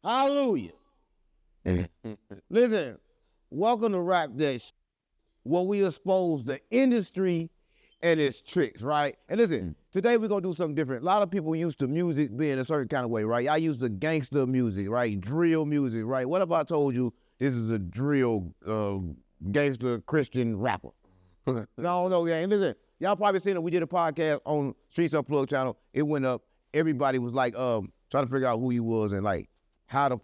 Hallelujah. Listen, welcome to Rap That Shit, where we expose the industry and its tricks, right? And listen, today we're going to do something different. A lot of people used to music being a certain kind of way, right? I used to gangster music, right? Drill music, right? What if I told you this is a drill gangster Christian rapper? No, gang. Listen, y'all probably seen it. We did a podcast on Streets Unplugged channel. It went up. Everybody was like trying to figure out who he was and like how the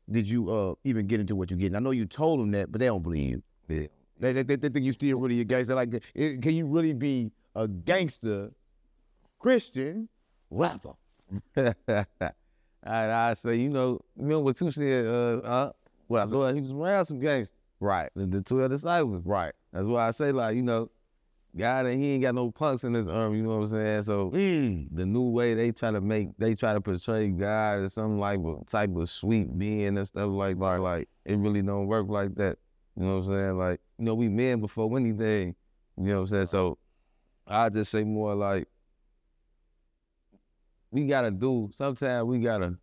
did you even get into what you get. And I know you told them that, but they don't believe you. Yeah. They think you still really a gangster. Like, can you really be a gangster Christian rapper? I say, you know what you said, well, so he was around some gangsters. Right. The 12 disciples. Right. That's why I say, like, you know, God, he ain't got no punks in his arm, you know what I'm saying? So the new way they try to portray God as some like a type of sweet being and stuff like that, like it really don't work like that. You know what I'm saying? Like, you know, we men before anything, you know what I'm saying? So I just say more like, sometimes we gotta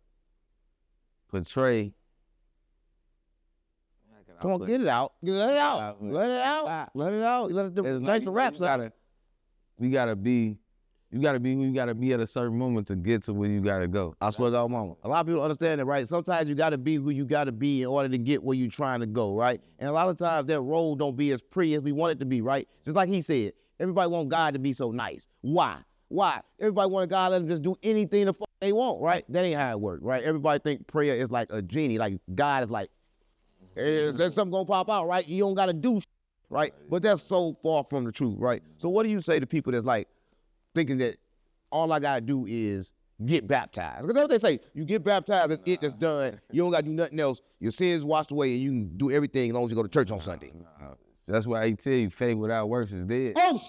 portray. Come on, get it out. Let it out. Let it out. Let it out. Let it nice to rap, son. You gotta be who you gotta be at a certain moment to get to where you gotta go. I swear to God, mama. A lot of people understand that, right? Sometimes you gotta be who you gotta be in order to get where you're trying to go, right? And a lot of times that road don't be as pretty as we want it to be, right? Just like he said, everybody want God to be so nice. Why? Everybody want God to let them just do anything the fuck they want, right? That ain't how it works, right? Everybody think prayer is like a genie, like God is like, there's something gonna pop out, right? You don't gotta do, right? But that's so far from the truth, right? So what do you say to people that's like thinking that all I gotta do is get baptized? Because that's what they say. You get baptized, that's it, that's done. You don't gotta do nothing else. Your sins washed away, and you can do everything as long as you go to church on Sunday. That's why he tell you faith without works is dead. Oh,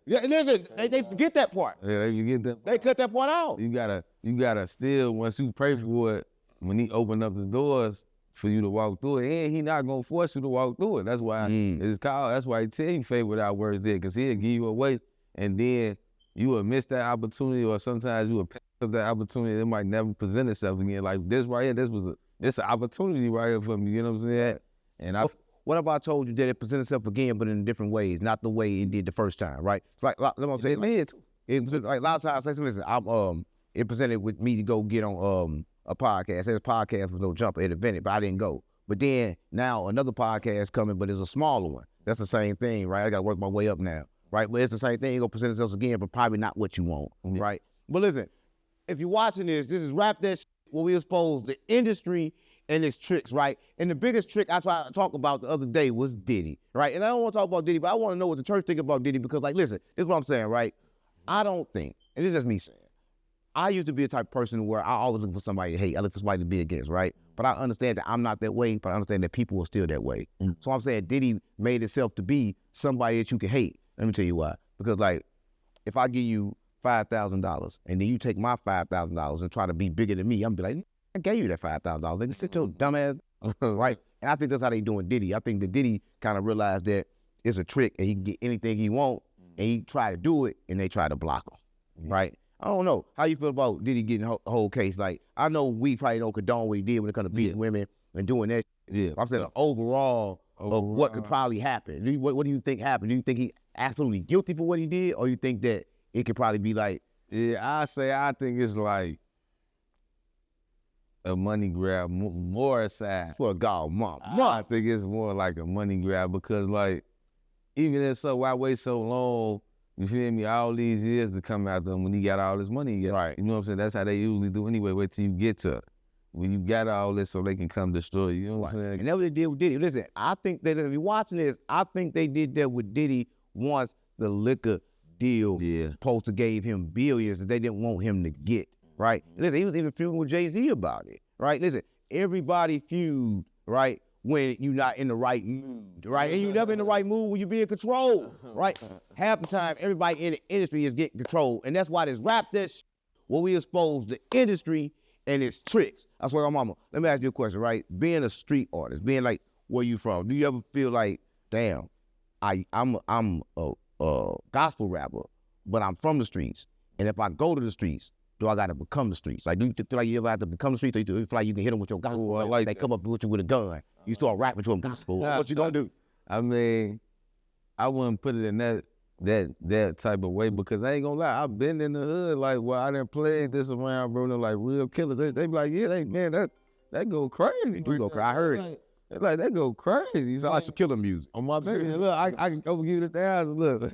yeah, listen, they forget that part. Yeah, you get that. They cut that part out. You gotta still, once you pray for it, when he open up the doors for you to walk through it, and he not gonna force you to walk through it. That's why it's called. That's why he tell you faith without works dead, because he'll give you away, and then you will miss that opportunity, or sometimes you will pass up that opportunity. It might never present itself again. Like this right here, this an opportunity right here for me. You know what I'm saying? And what if I told you that it presented itself again, but in different ways, not the way it did the first time, right? It's like, let me say, it like a lot of times I say, listen, it presented with me to go get on a podcast. This podcast was no jumper, it invented, but I didn't go. But then now another podcast coming, but it's a smaller one. That's the same thing, right? I gotta work my way up now, right? But it's the same thing. It's gonna present itself again, but probably not what you want, right? But listen, if you're watching this is Rap That Shit, where we expose the industry and its tricks, right? And the biggest trick I tried to talk about the other day was Diddy, right? And I don't want to talk about Diddy, but I want to know what the church think about Diddy, because, like, listen, this is what I'm saying, right? I don't think, and this is just me saying, I used to be a type of person where I always look for somebody to hate. I look for somebody to be against, right? But I understand that I'm not that way, but I understand that people are still that way. So I'm saying Diddy made itself to be somebody that you can hate. Let me tell you why. Because, like, if I give you $5,000 and then you take my $5,000 and try to be bigger than me, I'm gonna be like, I gave you that $5,000. Nigga, sit your dumb ass, right? And I think that's how they doing Diddy. I think that Diddy kind of realized that it's a trick and he can get anything he want, and he try to do it and they try to block him, right? I don't know. How you feel about Diddy getting the whole case? Like, I know we probably don't condone what he did when it comes to beating women and doing that. Yeah. I'm saying overall of what could probably happen. What do you think happened? Do you think he absolutely guilty for what he did, or you think that it could probably be like, I think it's like a money grab, more aside. For God, mom. I think it's more like a money grab, because, like, even if so, why wait so long? You feel me? All these years to come after him when he got all this money. Right. You know what I'm saying? That's how they usually do anyway. Wait till you get to it. When you got all this so they can come destroy you. You know what I'm saying? And that's what they did with Diddy. Listen, I think that if you're watching this, I think they did that with Diddy once the liquor deal supposed to gave him billions that they didn't want him to get, right? Listen, he was even feuding with Jay-Z about it, right? Listen, everybody feud, right, when you're not in the right mood, right? And you're never in the right mood when you're being controlled, right? Half the time, everybody in the industry is getting controlled. And that's why this Rap That Shit, where we expose the industry and its tricks. I swear on mama, let me ask you a question, right? Being a street artist, being like, where you from? Do you ever feel like, damn, I'm a gospel rapper, but I'm from the streets. And if I go to the streets, do I gotta become the streets? Like, do you feel like you ever have to become the streets, or do you feel like you can hit them with your gospel? I like they that. come up with you with a gun. You start rapping to them gospel. What you gonna do? I mean, I wouldn't put it in that type of way, because I ain't gonna lie, I've been in the hood, like, where I done played this around, bro. They're like real killers. They be like, yeah, man, that go crazy. Do go crazy. I heard it. They like, that go crazy. So I like some killer music. On my baby, look, I can go give you 1,000. Look,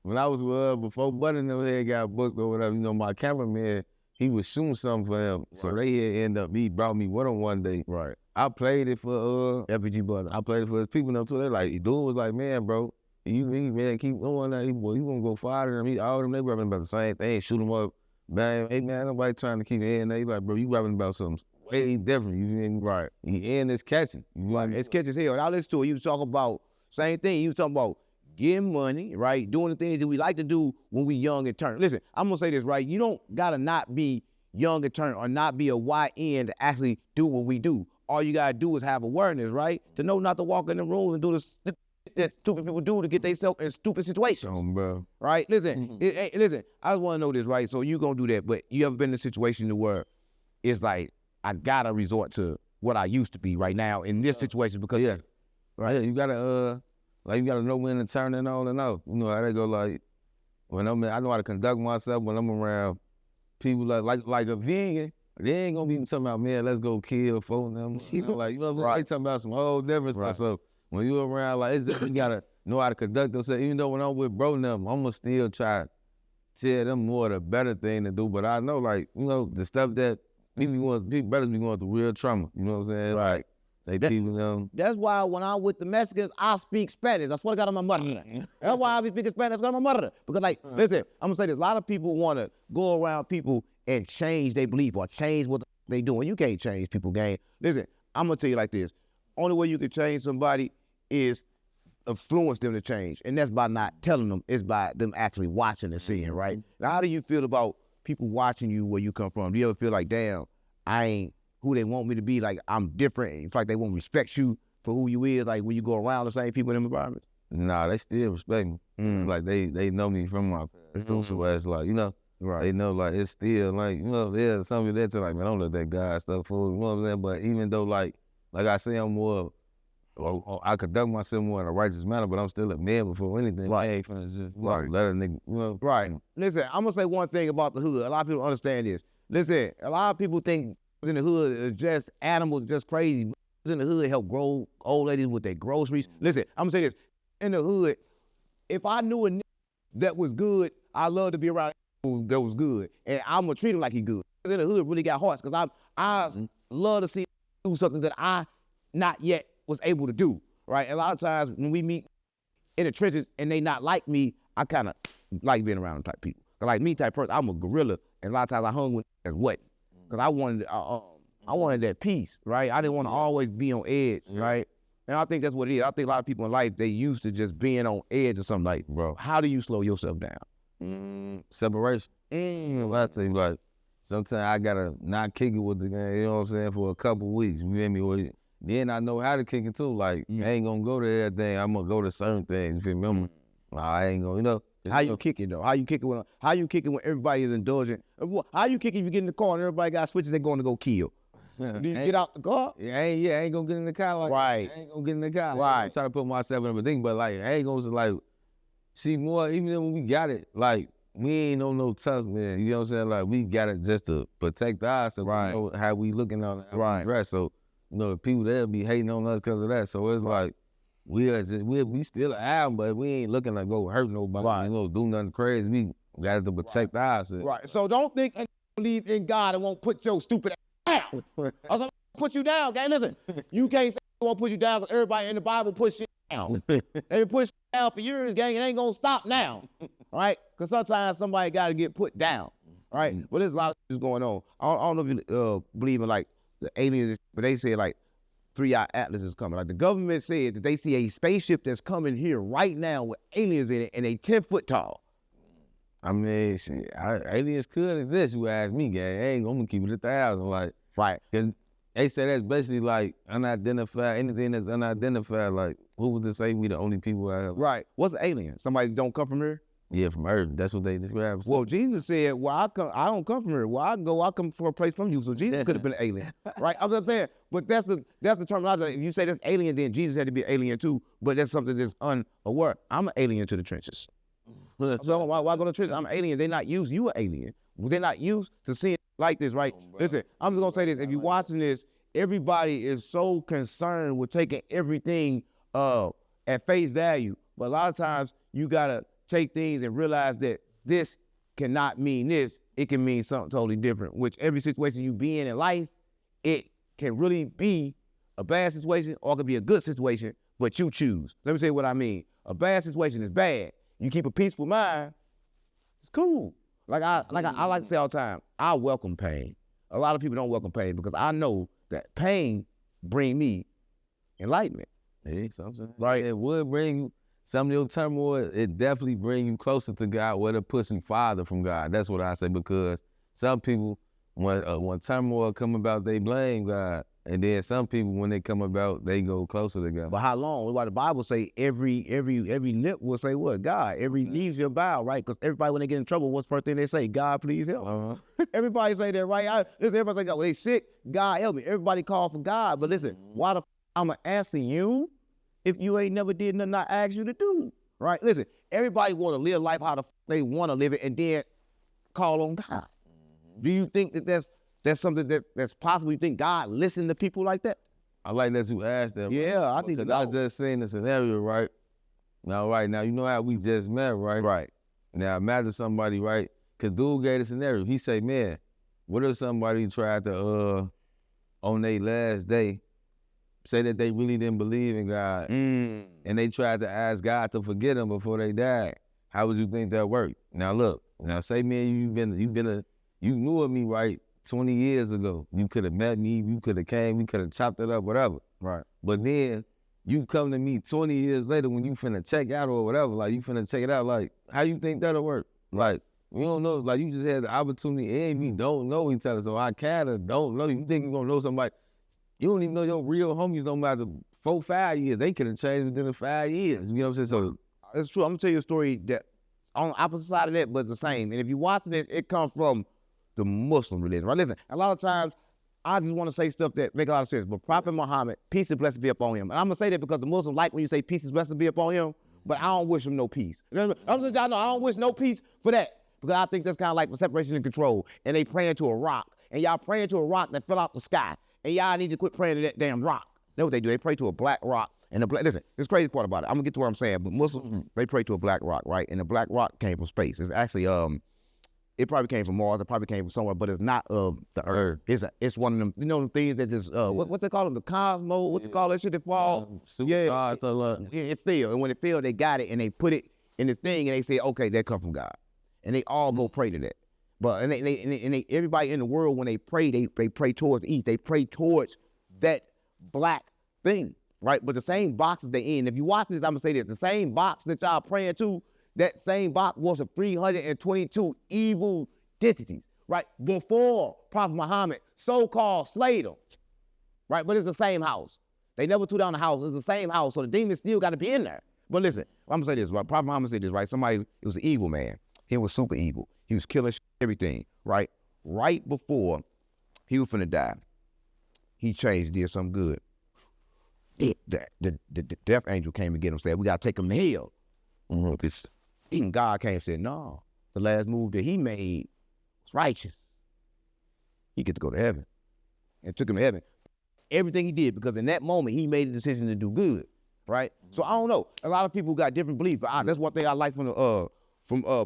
when I was before Button had got booked or whatever, you know, my cameraman, he was shooting something for him. So they had end up, he brought me with him one day. Right. I played it for FG Button. I played it for his people and them too. They like, dude was like, man, bro, you man, keep going that. He gonna go fire them. All them, they rapping about the same thing. Shoot them up, bang. Hey man, nobody trying to keep it in. They like, bro, you rapping about something way different. You mean right? And it's catchy. It's catchy as hell. Now listen to it. You was talking about same thing. You was talking about getting money, right? Doing the things that we like to do when we young and turn. Listen, I'm gonna say this, right? You don't gotta not be young and turn or not be a YN to actually do what we do. All you gotta do is have awareness, right? To know not to walk in the room and do the that stupid people do to get themselves in stupid situations. Bro. Right? Listen, listen, I just wanna know this, right? So you gonna do that, but you ever been in a situation where it's like, I gotta resort to what I used to be right now in this situation because right, you gotta like, you gotta know when to turn it on and off. You know how they go, like, when I know how to conduct myself when I'm around people like a vegan. They ain't gonna be talking about, man, let's go kill folk and them. You know, like, you know what I'm saying? They talking about some whole different stuff. So when you around, like, it's just, you gotta know how to conduct yourself. Even though when I'm with bro and them, I'm gonna still try to tell them more the better thing to do. But I know, like, you know, the stuff that people better be going through real trauma. You know what I'm saying? Right. Like, people, that's why when I'm with the Mexicans, I speak Spanish. That's what I got on my mother. That's why I be speaking Spanish. That's what I got on my mother. Because, like, listen, I'm gonna say this. A lot of people want to go around people and change their belief or change what they doing. You can't change people, gang. Listen, I'm gonna tell you like this. Only way you can change somebody is influence them to change. And that's by not telling them. It's by them actually watching and seeing, right? Now, how do you feel about people watching you where you come from? Do you ever feel like, damn, I ain't who they want me to be? Like, I'm different. It's like they won't respect you for who you is, like when you go around the same people in them environments? Nah, they still respect me. Like, they know me from my past. So it's like, you know, they know, like, it's still, like, you know, there's something there to, like, man, don't let that guy stuff fool, you know what I'm saying? But even though, like I say, I'm more, I conduct myself more in a righteous manner, but I'm still a man before anything. Right. I ain't finna just let a nigga, you know. Right. Listen, I'm gonna say one thing about the hood. A lot of people don't understand this. Listen, a lot of people think in the hood is just animals, just crazy. In the hood help grow old ladies with their groceries. Listen, I'm gonna say this. In the hood, if I knew a nigga that was good, I love to be around that was good, and I'm gonna treat him like he good. In the hood really got hearts, because I love to see him do something that I not yet was able to do, right? A lot of times when we meet in the trenches and they not like me, I kind of like being around them type people. Like me type person, I'm a gorilla, and a lot of times I hung with as what? Because I wanted that peace, right? I didn't want to always be on edge, right? And I think that's what it is. I think a lot of people in life, they used to just being on edge or something. Like, bro, how do you slow yourself down? Separation. I tell you, like, sometimes I gotta not kick it with the game, you know what I'm saying, for a couple weeks. You hear me? Then I know how to kick it too. Like, I ain't gonna go to everything. I'm gonna go to certain things. You feel me? I ain't gonna, you know. How you kick it though? How you kick it when everybody is indulgent? How you kick it if you get in the car and everybody got switches they going to go kill? Do you get out the car? I ain't gonna get in the car like right. I ain't gonna get in the car. Right. I'm trying to put myself in a thing, but like I ain't gonna like see more. Even when we got it, like we ain't on no tough man. You know what I'm saying? Like we got it just to protect us. So right. We know how we looking on how we dress. So you know people there be hating on us because of that. So it's like we still an album, but we ain't looking to go hurt nobody. Right. You know, do nothing crazy. We got to protect ourselves. Right. So don't think and believe in God and won't put your stupid ass down. I was gonna put you down, gang. Listen, you can't say I won't put you down because everybody in the Bible puts shit down. They been pushing down for years, gang. It ain't gonna stop now. All right? Because sometimes somebody got to get put down. All right? But there's a lot of shit going on. I don't know if you believe in like the aliens, but they say like 3-eye Atlas is coming. Like the government said that they see a spaceship that's coming here right now with aliens in it and they 10 foot tall. I mean, shit, aliens could exist, you ask me, gang. I ain't gonna keep it 1,000, like. Right. Because they say that's basically like unidentified, anything that's unidentified, like, who would they say we the only people out here? Right. What's an alien? Somebody don't come from here? Yeah, from earth. That's what they describe. Well, Jesus said, well, I don't come from here. Well, I come from a place from you. So Jesus could have been an alien, right? I'm just saying, but that's the terminology. If you say that's alien, then Jesus had to be an alien too, but that's something that's unaware. I'm an alien to the trenches. So why go to the trenches? I'm an alien. They're not used. You an alien. They're not used to seeing like this, right? Listen, I'm just going to say this. If you're watching this, everybody is so concerned with taking everything at face value. But a lot of times you got to take things and realize that this cannot mean this. It can mean something totally different, which every situation you be in life, it can really be a bad situation or it could be a good situation, but you choose. Let me say what I mean. A bad situation is bad. You keep a peaceful mind, it's cool. Like I like to say all the time, I welcome pain. A lot of people don't welcome pain because I know that pain bring me enlightenment. Hey, something right. It would bring you some of your turmoil. It definitely bring you closer to God, whether pushing farther from God. That's what I say, because some people, when turmoil come about, they blame God, and then some people, when they come about, they go closer to God. But how long? Why the Bible say every lip will say what? God. Every knee shall bow, right? Because everybody, when they get in trouble, what's the first thing they say? God, please help. Everybody say that, right? Everybody say, God, when they sick, God help me. Everybody call for God. But listen, why the I'm going to answer you if you ain't never did nothing I asked you to do, right? Listen, everybody want to live life how they want to live it and then call on God. Do you think that that's something that's possible? You think God listen to people like that? I like that you asked that. Yeah, I need to know. I just seen the scenario, right? Now, you know how we just met, right? Right. Now, imagine somebody, right? Because dude gave the scenario. He say, man, what if somebody tried to, on their last day, say that they really didn't believe in God, and they tried to ask God to forgive them before they died? How would you think that worked? Now look, say me and you knew of me, right, 20 years ago. You could have met me, you could have came, we could have chopped it up, whatever. Right. But then you come to me 20 years later when you finna check out or whatever, like you finna check it out, like how you think that'll work? Like, we don't know, like you just had the opportunity and we don't know each other, so I kinda don't know. You think you're gonna know somebody? You don't even know your real homies no matter 4, 5 years. They could have changed within the 5 years. You know what I'm saying? So it's true. I'm gonna tell you a story that on the opposite side of that, but the same. And if you watching it, it comes from the Muslim religion, right? Listen, a lot of times I just want to say stuff that make a lot of sense. But Prophet Muhammad, peace and blessings be upon him. And I'm gonna say that because the Muslims like when you say peace and blessings be upon him, but I don't wish him no peace. I'm just y'all know I don't wish no peace for that. Because I think that's kind of like separation and control. And they praying to a rock. And y'all praying to a rock that fell out the sky. And y'all need to quit praying to that damn rock. That's what they do. They pray to a black rock. And listen, this crazy part about it. I'm gonna get to what I'm saying, but Muslims, they pray to a black rock, right? And the black rock came from space. It's actually it probably came from Mars, it probably came from somewhere, but it's not of the Earth. It's one of them, you know, the things that just what they call them, the cosmos, what you call that shit that fall? It fell. And when it fell, they got it and they put it in the thing and they say, okay, that come from God. And they all go pray to that. But and they everybody in the world, when they pray, they pray towards the east. They pray towards that black thing, right? But the same boxes they in. If you watch this, I'm gonna say this: the same box that y'all praying to, that same box was of 322 evil entities, right? Before Prophet Muhammad so-called slayed them, right? But it's the same house. They never threw down the house. It's the same house, so the demons still got to be in there. But listen, I'm gonna say this, right? Prophet Muhammad said this, right? It was an evil man. He was super evil. He was killing everything, right? Right before he was finna die, he changed, did something good. The death angel came and get him, said, we gotta take him to hell. And God came and said, no, the last move that he made was righteous. He get to go to heaven. And took him to heaven. Everything he did, because in that moment, he made a decision to do good, right? So I don't know. A lot of people got different beliefs, but that's one thing I like from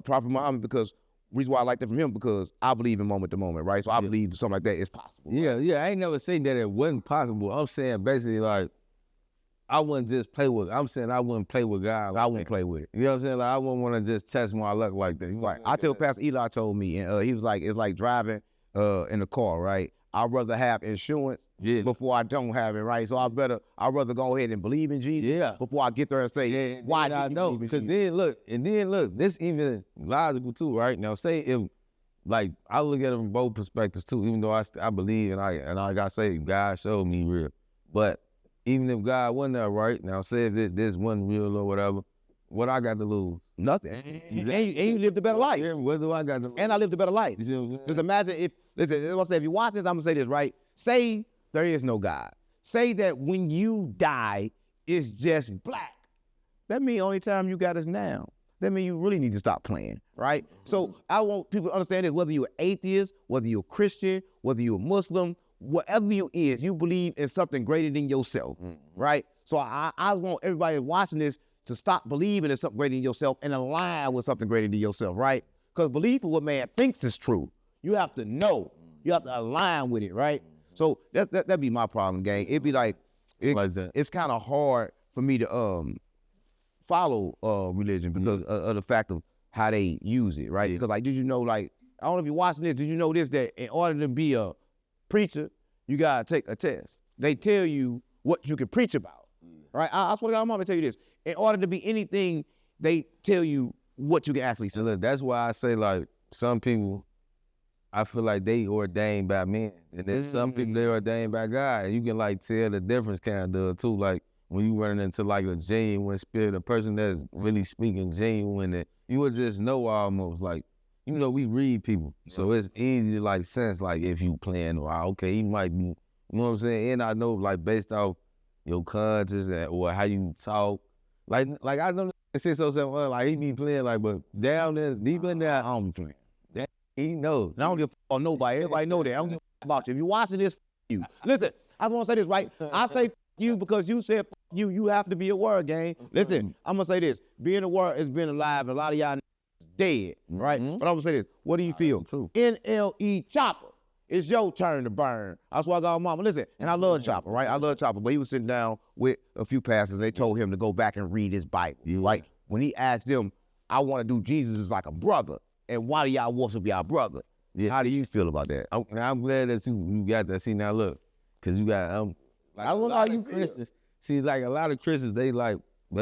Prophet Muhammad, because reason why I like that from him, because I believe in moment to moment, right? So I believe something like that is possible. Right? Yeah, I ain't never saying that it wasn't possible. I'm saying basically like, I wouldn't just play with, I'm saying I wouldn't play with God. I wouldn't play with it. You know what I'm saying? Like, I wouldn't want to just test my luck like that. Right. I tell Pastor Eli told me, and he was like, it's like driving in a car, right? I'd rather have insurance before I don't have it, right? So I'd rather go ahead and believe in Jesus before I get there and say, why did I know? Because then look, this even logical too, right? Now say if, like, I look at it from both perspectives too, even though I believe and I gotta say God showed me real. But even if God wasn't there, right? Now say if this wasn't real or whatever, what I got to lose? Nothing. And you lived a better life. Yeah, what do I got to And I lived a better life. You see what I'm saying? Just imagine if, listen, if you watch this, I'm gonna say this, right? Say there is no God. Say that when you die, it's just black. That means only time you got is now. That means you really need to stop playing, right? So I want people to understand this, whether you're an atheist, whether you're a Christian, whether you're a Muslim, whatever you is, you believe in something greater than yourself, right? So I want everybody watching this to stop believing in something greater than yourself and align with something greater than yourself, right? Because belief is what man thinks is true. You have to know. You have to align with it, right? So that'd be my problem, gang. It'd be like that. It's kind of hard for me to follow religion because of the fact of how they use it, right? Because like, did you know, like, I don't know if you're watching this, did you know this, that in order to be a preacher, you gotta take a test. They tell you what you can preach about, right? I swear to God, I'm gonna tell you this. In order to be anything, they tell you what you can actually say. So look, that's why I say, like, some people, I feel like they ordained by men. And then some people, they ordained by God. And you can, like, tell the difference kind of too. Like, when you run into, like, a genuine spirit, a person that's really speaking genuine, and you would just know almost, like, you know, we read people. So it's easy to, like, sense, like, if you playing, okay, he might be, you know what I'm saying? And I know, like, based off your conscience or how you talk, like I know it says so like he be playing, like, but down there, deep in there, I don't be playing. That he knows. And I don't give a fuck about nobody. Everybody know that. I don't give a fuck about you. If you're watching this, you. Listen, I just want to say this, right? I say you because you said you. You have to be aware, gang. Listen, I'm going to say this. Being aware is being alive. A lot of y'all dead, right? But I'm going to say this. What do you feel? True. NLE Chopper. It's your turn to burn. That's why I got mama. Listen, and I love Chopper, right? I love Chopper, but he was sitting down with a few pastors, and they told him to go back and read his Bible, right? When he asked them, I want to do Jesus as like a brother, and why do y'all worship y'all brother? Yeah. How do you feel about that? I'm glad that you got that. See, now look, because you got, like, I don't know how you Christians. See, like, a lot of Christians, they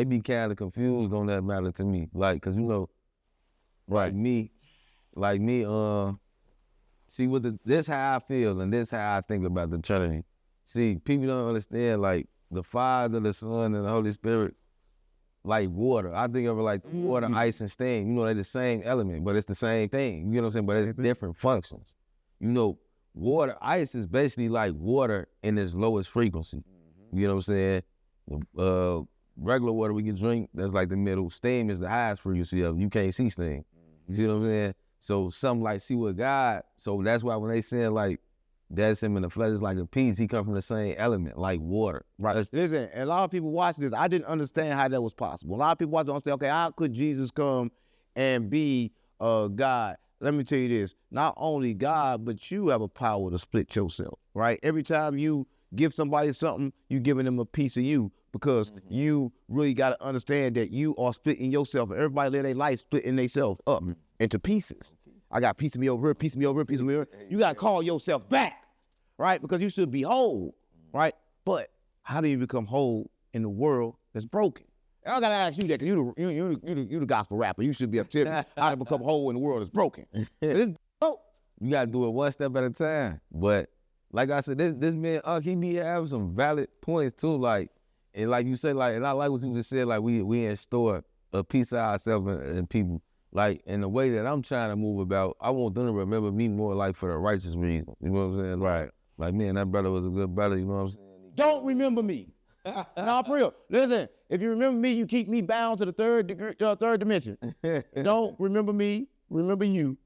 be kind of confused on that matter to me. Like, because, you know, like me, see, this how I feel and this how I think about the Trinity. See, people don't understand, like, the Father, the Son, and the Holy Spirit, like water. I think of it like water, ice, and steam. You know, they're the same element, but it's the same thing. You know what I'm saying? But it's different functions. You know, water, ice is basically like water in its lowest frequency. You know what I'm saying? Regular water we can drink, that's like the middle. Steam is the highest frequency of. You can't see steam. You know what I'm saying? So something like see with God, so that's why when they say like that's him in the flesh, it's like a piece, he come from the same element, like water. Right. Listen, a lot of people watching this, I didn't understand how that was possible. A lot of people watching don't say, okay, how could Jesus come and be God? Let me tell you this, not only God, but you have a power to split yourself, right? Every time you give somebody something, you giving them a piece of you, because you really got to understand that you are splitting yourself. Everybody live their life splitting themselves up into pieces. I got a piece of me over here, piece of me over here, piece of me over here. You got to call yourself back, right? Because you should be whole, right? But how do you become whole in the world that's broken? I got to ask you that, because you the gospel rapper. You should be up to how to become whole in the world that's broken. You got to do it one step at a time. But like I said, this man, he be having some valid points too. Like, and like you said, like, and I like what you just said, like we install a piece of ourselves in people. Like, in the way that I'm trying to move about, I want them to remember me more like for the righteous reason. You know what I'm saying? Right. Like, man, that brother was a good brother, you know what I'm saying? Don't remember me. No, for real. Listen, if you remember me, you keep me bound to the third dimension. Don't remember me, remember you.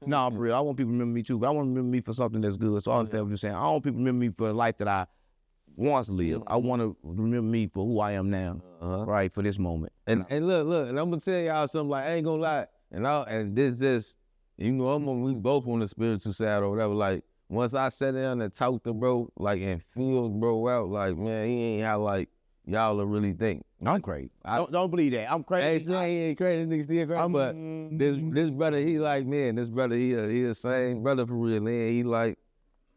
No, for real. I want people to remember me too, but I want to remember me for something that's good. So I understand what you're saying. I don't want people to remember me for the life that I once lived. I want to remember me for who I am now, right, for this moment. And look, and I'm going to tell y'all something, like, I ain't going to lie. And this just, you know, we both on the spiritual side or whatever. Like, once I sat down and talked to bro, like, and feel bro out, like, man, he ain't how, like, y'all will really think. I'm crazy. Don't believe that. I'm crazy. He ain't crazy, nigga still crazy. But this brother, he like, man, this brother, he the same brother for real. And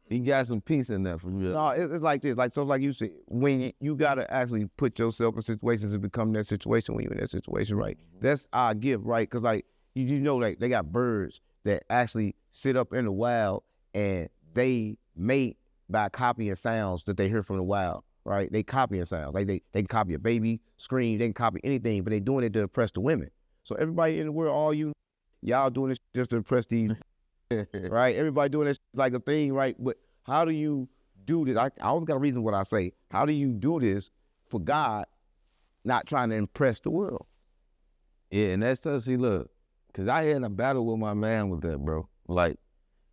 he got some peace in there for real. No, it's like this. Like, so like you said, when you got to actually put yourself in situations and become that situation when you're in that situation, right? That's our gift, right? Because, like, you know, like, they got birds that actually sit up in the wild and they mate by copying sounds that they hear from the wild, right? They copying sounds. Like, they can copy a baby scream, they can copy anything, but they doing it to impress the women. So everybody in the world, all y'all doing this just to impress these, right? Everybody doing this like a thing, right? But how do you do this? I always got a reason what I say. How do you do this for God, not trying to impress the world? Yeah, and that's so, see, look, because I had a battle with my man with that, bro. Like,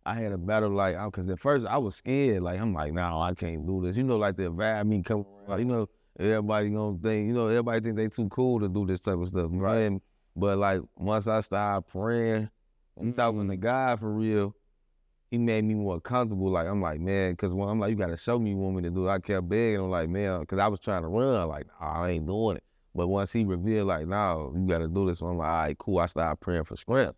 I had a battle, like, because at first I was scared. Like, I'm like, no, I can't do this. You know, like, the vibe me come around, you know, everybody gonna think, you know, everybody think they too cool to do this type of stuff. Right. But, like, once I started praying and talking to God for real, he made me more comfortable. Like, I'm like, man, because when I'm like, you got to show me you want me to do it. I kept begging. I'm like, man, because I was trying to run. Like, I ain't doing it. But once he revealed, like, no, you got to do this. So I'm like, all right, cool. I started praying for strength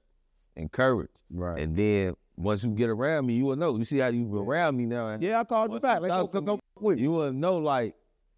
and courage. Right. And then once you get around me, you will know. You see how you around me now. Yeah, I called you back. Let's go with you will know, like,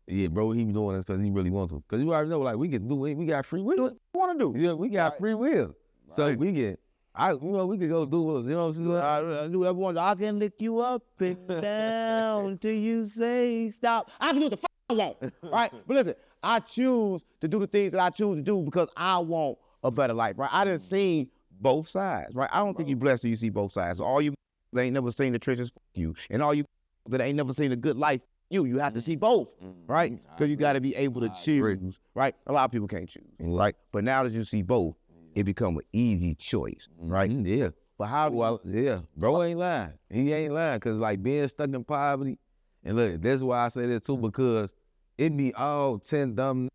yeah, bro, he doing this because he really wants to. Because you already know, like, we can do it. We got free will. Do what you want to do. Yeah, we got free will. Right. So we get, you know, we could go do it. You know what I'm saying? I do everyone. I can lick you up and down till you say stop. I can do what the fuck I want, right? But listen, I choose to do the things that I choose to do because I want a better life, right? I done seen both sides, right? I don't think you blessed till you see both sides. So all you that ain't never seen the trenches, you, and all you that ain't never seen a good life, you have to see both, right? Because you got to be able to choose, right? A lot of people can't choose, right? But now that you see both, it become an easy choice, right? Yeah. But how do well, yeah, bro ain't lying. He ain't lying, because like being stuck in poverty, and look, that's why I say that too, because it be all 10 dumb,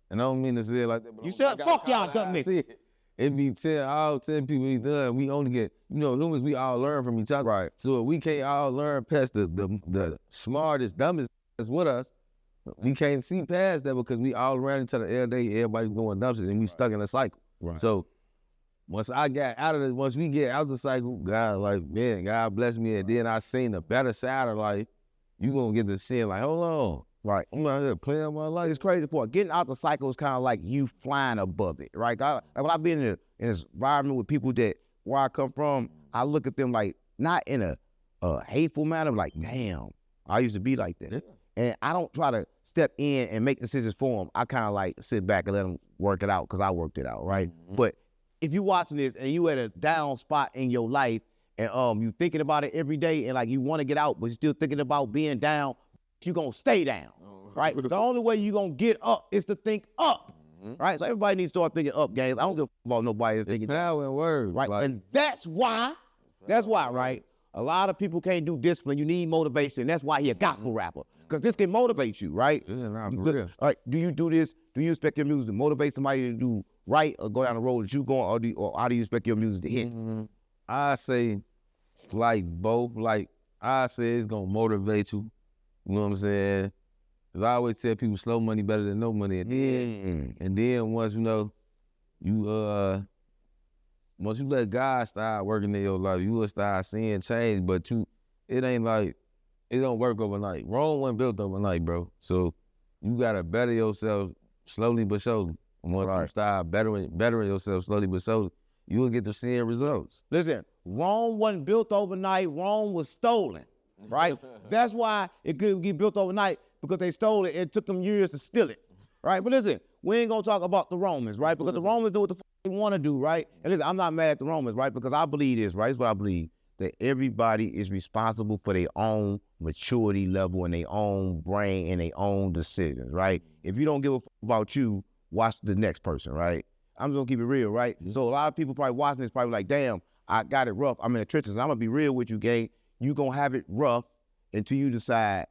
and I don't mean to say it like that, but you said fuck y'all dumb niggas. It be all 10 people we done. We only get, you know, humans, we all learn from each other. Right. So if we can't all learn past the smartest, dumbest that's with us, we can't see past that because we all around each other every day, everybody doing dumb shit, and we stuck in a cycle. Right. So once I got out of this, once we get out the cycle, God, like, man, God bless me, and then I seen the better side of life, you gonna get to see like, hold on. Right. I'm out here playing my life. It's crazy part. Getting out the cycle is kind of like you flying above it, right? When I've been in this environment with people that where I come from, I look at them like not in a hateful manner, like, damn, I used to be like that. Yeah. And I don't try to step in and make decisions for them. I kind of like sit back and let them work it out because I worked it out, right? Mm-hmm. But if you watching this and you at a down spot in your life and you thinking about it every day and like you want to get out, but you're still thinking about being down, you're going to stay down, right? The only way you're going to get up is to think up, right? So everybody needs to start thinking up, guys. I don't give a about nobody thinking power and words, right? Like, and that's why, right? A lot of people can't do discipline. You need motivation. That's why you're a gospel rapper, because this can motivate you, right? Yeah, nah, for real. All right, do you do this? Do you expect your music to motivate somebody to do right or go down the road that you going, or how do you expect your music to hit? I say, like, both. Like, I say it's going to motivate you. You know what I'm saying? Because I always tell people slow money better than no money. And then once, you know, once you let God start working in your life, you will start seeing change, but it ain't like, it don't work overnight. Rome wasn't built overnight, bro. So you got to better yourself slowly but surely. Once you start bettering yourself slowly but surely, you will get to seeing results. Listen, Rome wasn't built overnight. Rome was stolen. Right? That's why it couldn't get built overnight, because they stole it and it took them years to steal it. Right? But listen, we ain't gonna talk about the Romans, right? Because the Romans do what the fuck they want to do, right? And listen, I'm not mad at the Romans, right? Because I believe this, right? It's what I believe, that everybody is responsible for their own maturity level and their own brain and their own decisions, right? If you don't give a fuck about you, watch the next person, right? I'm just gonna keep it real, right? So a lot of people probably watching this probably like, damn, I got it rough. I'm in the trenches. And I'm gonna be real with you, gang. You gonna have it rough until you decide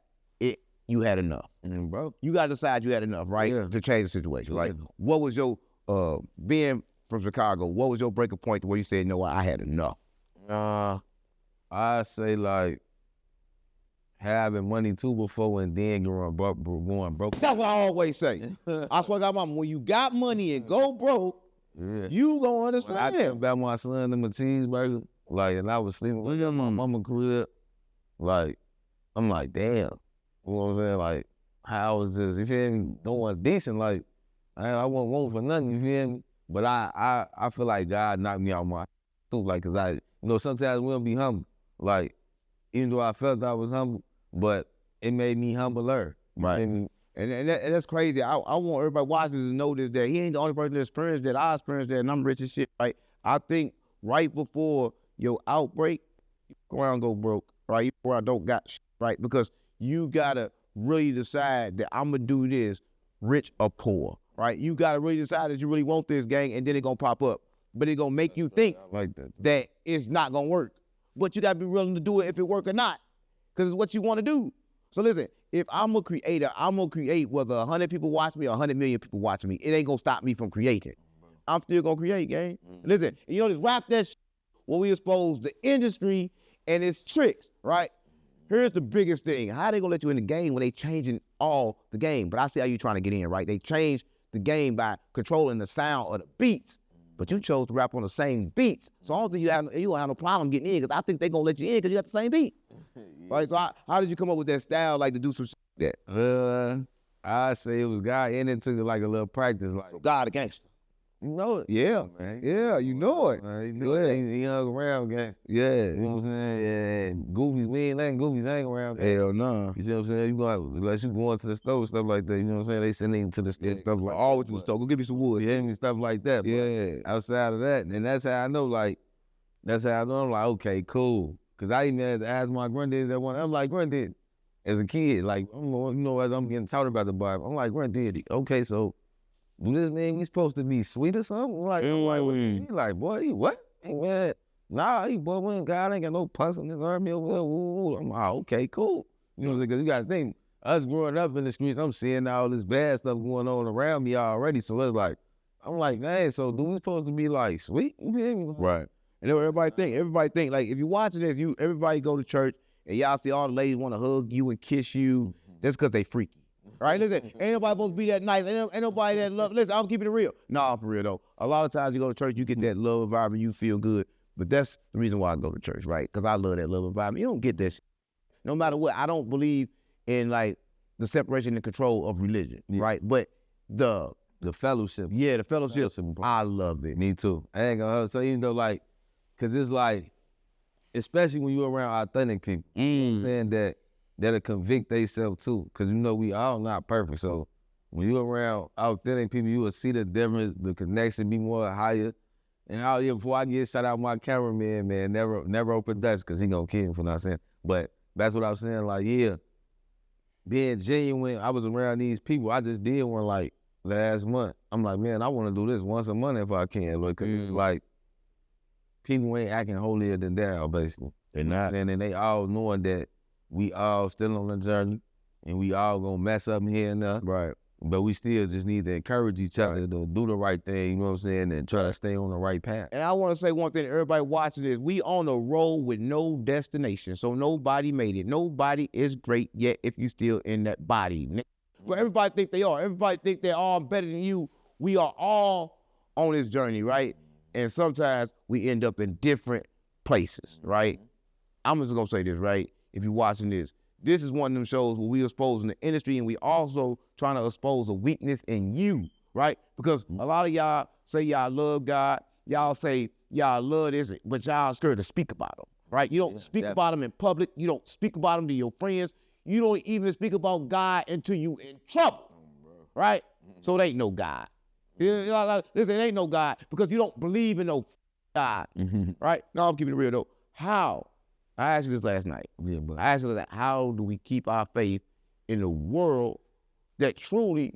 you had enough. Bro, you gotta decide you had enough, right? Yeah. To change the situation. Like, what was your being from Chicago? What was your breaking point to where you said, no, I had enough? I say like having money too before and then going broke. That's what I always say. I swear to God, mama, when you got money and go broke, you gonna understand. When I think about my son and my cheeseburger, like, and I was sleeping with my mama crib, like, I'm like, damn. You know what I'm saying? Like, how is this? You feel me? Doing decent, like, I wasn't wanting for nothing, you feel me? But I feel like God knocked me out my too, like, cause you know, sometimes we'll be humble. Like, even though I felt I was humble, but it made me humbler. Right. And that's crazy. I want everybody watching to know this, that he ain't the only person that experienced that. I experienced that, and I'm rich as shit, right? I think right before your outbreak, you go around go broke, right? You go around don't got shit, right? Because you gotta really decide that I'm gonna do this, rich or poor, right? You gotta really decide that you really want this, gang, and then it gonna pop up. But it gonna make you think that it's not gonna work. But you gotta be willing to do it if it work or not, because it's what you want to do. So listen, if I'm a creator, I'm gonna create whether 100 people watch me or 100 million people watch me. It ain't gonna stop me from creating. I'm still gonna create, gang. Listen, you know, just rap that shit where we expose the industry and its tricks, right? Here's the biggest thing. How they gonna let you in the game when they changing all the game? But I see how you trying to get in, right? They changed the game by controlling the sound of the beats. But you chose to rap on the same beats. So I don't think you don't have no problem getting in, because I think they gonna let you in because you got the same beat. Yeah. Right? So how did you come up with that style, like, to do some shit like that? I say it was God, and it took like a little practice. Like, so God a gangster. You know it. Yeah, man. Yeah, you know it. He hung around, gang. Yeah. You know what I'm saying? Yeah. Goofies, we ain't letting goofies hang around. Hell no. You know what I'm saying? You go unless you going to the store, stuff like that. You know what I'm saying? They send him to the store, stuff like that. Always to the store. Go give me some wood. Yeah, stuff like that. Yeah. Outside of that, and that's how I know, like, I'm like, okay, cool. Because I even had to ask my granddaddy that one. I'm like, granddaddy, as a kid, like, you know, as I'm getting taught about the Bible, I'm like, granddaddy, okay, so do this mean we supposed to be sweet or something? What you mean? Like, boy, what? Man, nah, boy, God ain't got no pus in his army. I'm like, okay, cool. You know what I'm saying? Because you got to think, us growing up in the streets, I'm seeing all this bad stuff going on around me already. So it's like, I'm like, man, so do we supposed to be like sweet? Right. And everybody think, like, if you're watching this, everybody go to church and y'all see all the ladies want to hug you and kiss you, that's because they freaky. Right? Listen, ain't nobody supposed to be that nice. Ain't nobody that love. Listen, I'm keeping it real. Nah, for real though. A lot of times you go to church, you get that love environment, you feel good. But that's the reason why I go to church, right? Because I love that love environment. You don't get this. No matter what, I don't believe in, like, the separation and control of religion, right? But the fellowship. Yeah, the fellowship. I love it. Me too. I ain't gonna so even though, like, cause it's like, especially when you're around authentic people, you know what I'm saying, that'll convict themselves too. Cause you know we all not perfect. So when you're around authentic people, you will see the difference, the connection be more higher. And out here, before I get shout out my cameraman, man, never open Dutch, cause he gonna kill me for not saying. But that's what I was saying, like, yeah, being genuine, I was around these people. I just did one like last month. I'm like, man, I wanna do this once a month if I can, because it's like, people ain't acting holier than thou, basically. They're not. And they all knowing that we all still on the journey and we all gonna mess up here and there. Right. But we still just need to encourage each other to do the right thing, you know what I'm saying, and try to stay on the right path. And I want to say one thing to everybody watching this. We on a road with no destination, so nobody made it. Nobody is great yet if you still in that body. But everybody think they are. Everybody think they're all better than you. We are all on this journey, right? And sometimes we end up in different places, right? I'm just gonna say this, right? If you're watching this, this is one of them shows where we exposing the industry and we also trying to expose a weakness in you, right? Because a lot of y'all say y'all love God, y'all say y'all love this, but y'all scared to speak about him, right? You don't speak about him in public. You don't speak about him to your friends. You don't even speak about God until you in trouble, right? So it ain't no God. Listen, it ain't no God because you don't believe in no God, right? No, I'm keeping it real though. How? I asked you this last night. I asked you that. How do we keep our faith in a world that truly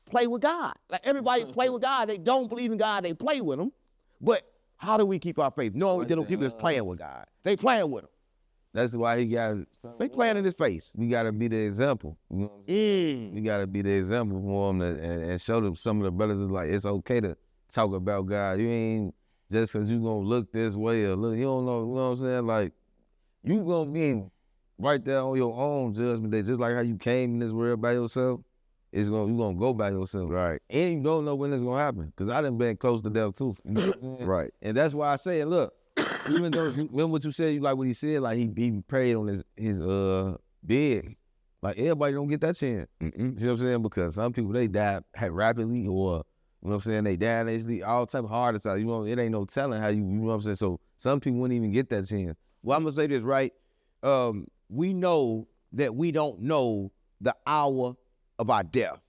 play with God? Like, everybody play with God. They don't believe in God. They play with him. But how do we keep our faith? No, they don't keep us playing with God. They playing with him. That's why he got. They playing in his face. We gotta be the example. You know what I'm saying? We gotta be the example for them and show them some of the brothers is like, it's okay to talk about God. You ain't just cause you gonna look this way or look. You don't know. You know what I'm saying? Like, you gonna be right there on your own judgment day, just like how you came in this world by yourself. You gonna go by yourself, right? And you don't know when it's gonna happen. Cause I done been close to death too, right? And that's why I say, look, even though remember what you said, you like what he said, like he prayed on his bed. Like, everybody don't get that chance. You know what I'm saying? Because some people they die rapidly, or you know what I'm saying, they die and they sleep, all type of heart attacks. You know, it ain't no telling how you know what I'm saying. So some people wouldn't even get that chance. Well, I'm gonna say this, right? We know that we don't know the hour of our death.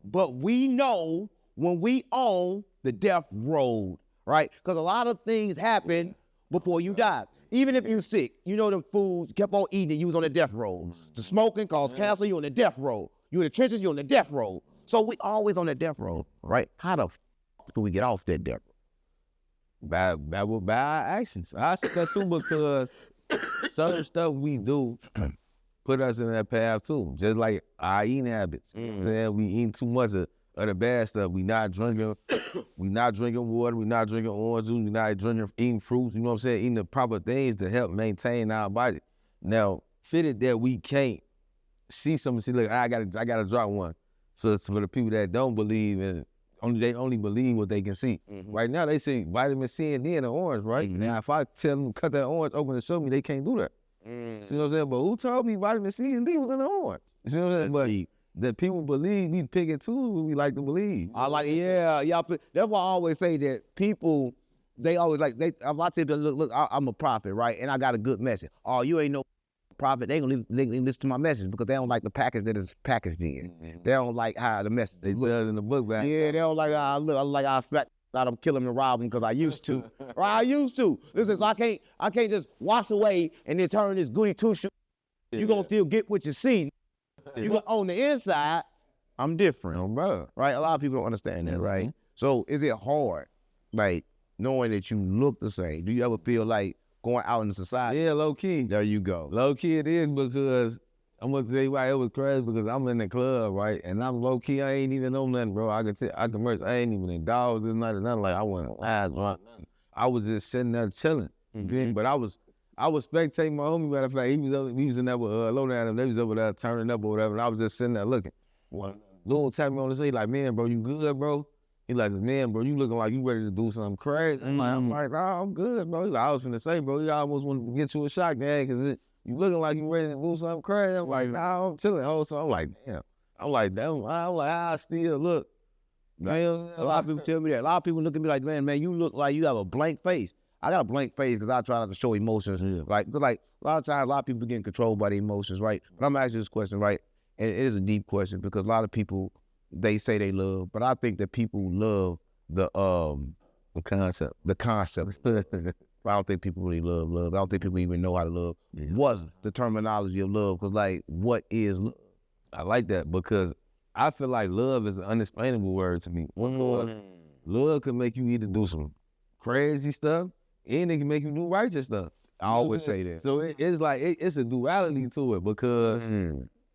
But we know when we on the death road, right? Because a lot of things happen before you die. Even if you're sick, you know them foods, kept on eating, you was on the death road. The smoking caused cancer, you on the death road. You in the trenches, you on the death road. So we always on the death road, right? How the do we get off that death road? By our actions. I suspect too because certain stuff we do put us in that path too. Just like our eating habits. You know what I'm saying? We eating too much of the bad stuff. We not drinking water, we not drinking orange juice, we not eating fruits, you know what I'm saying? Eating the proper things to help maintain our body. Now, fitted that we can't see something, say, look, I gotta drop one. So it's for the people that don't believe and they only believe what they can see. Right now they say vitamin C and D in the orange, right? Now if I tell them cut that orange open and show me, they can't do that. You know what I'm saying? But who told me vitamin C and D was in the orange? You know what I'm saying? But that people believe, we pick and choose what we like to believe. I like, yeah, that's why I always say that people, they always like, a lot of people, look, I'm a prophet, right? And I got a good message. Oh, you ain't no prophet, they gonna listen to my message because they don't like the package that is packaged in. They don't like how the message they look in the book back. Yeah, they don't like how I look. I like I expect out of killing and robbing because I used to. Right, I used to. Listen, so I can't just wash away and then turn this goody two shoe. You gonna still get what you see. You on the inside, I'm different, bro. Right? A lot of people don't understand that, right? So is it hard, like knowing that you look the same? Do you ever feel like going out in society? Yeah, low key. There you go. Low key it is because I'm gonna tell you why it was crazy because I'm in the club, right? And I'm low key, I ain't even know nothing, bro. I can merge. I ain't even in dogs this night or nothing. Like I wasn't live, nothing. I was just sitting there chilling. But I was spectating my homie. Matter of fact, he was in there with Lowdown and they was over there turning up or whatever. And I was just sitting there looking. Lil tapped me on the side like, man, bro, you good, bro? He like, man, bro, you looking like you ready to do something crazy. I'm like, nah, I'm good, bro. He like, I was finna say, bro, you almost want to get you a shot, man, because you looking like you ready to do something crazy. I'm like, nah, I'm chilling. So I'm like, damn. I'm like, I still look. Man, a lot of people tell me that. A lot of people look at me like, man, you look like you have a blank face. I got a blank face because I try not to show emotions. Like a lot of times, a lot of people getting controlled by the emotions, right? But I'm asking this question, right? And it is a deep question because a lot of people, they say they love, but I think that people love the concept. I don't think people really love love. I don't think people even know how to love. What's the terminology of love? Because like, what is love? I like that because I feel like love is an unexplainable word to me. Love can make you either do some crazy stuff and it can make you do righteous stuff. I always say that. So it's like, it's a duality to it because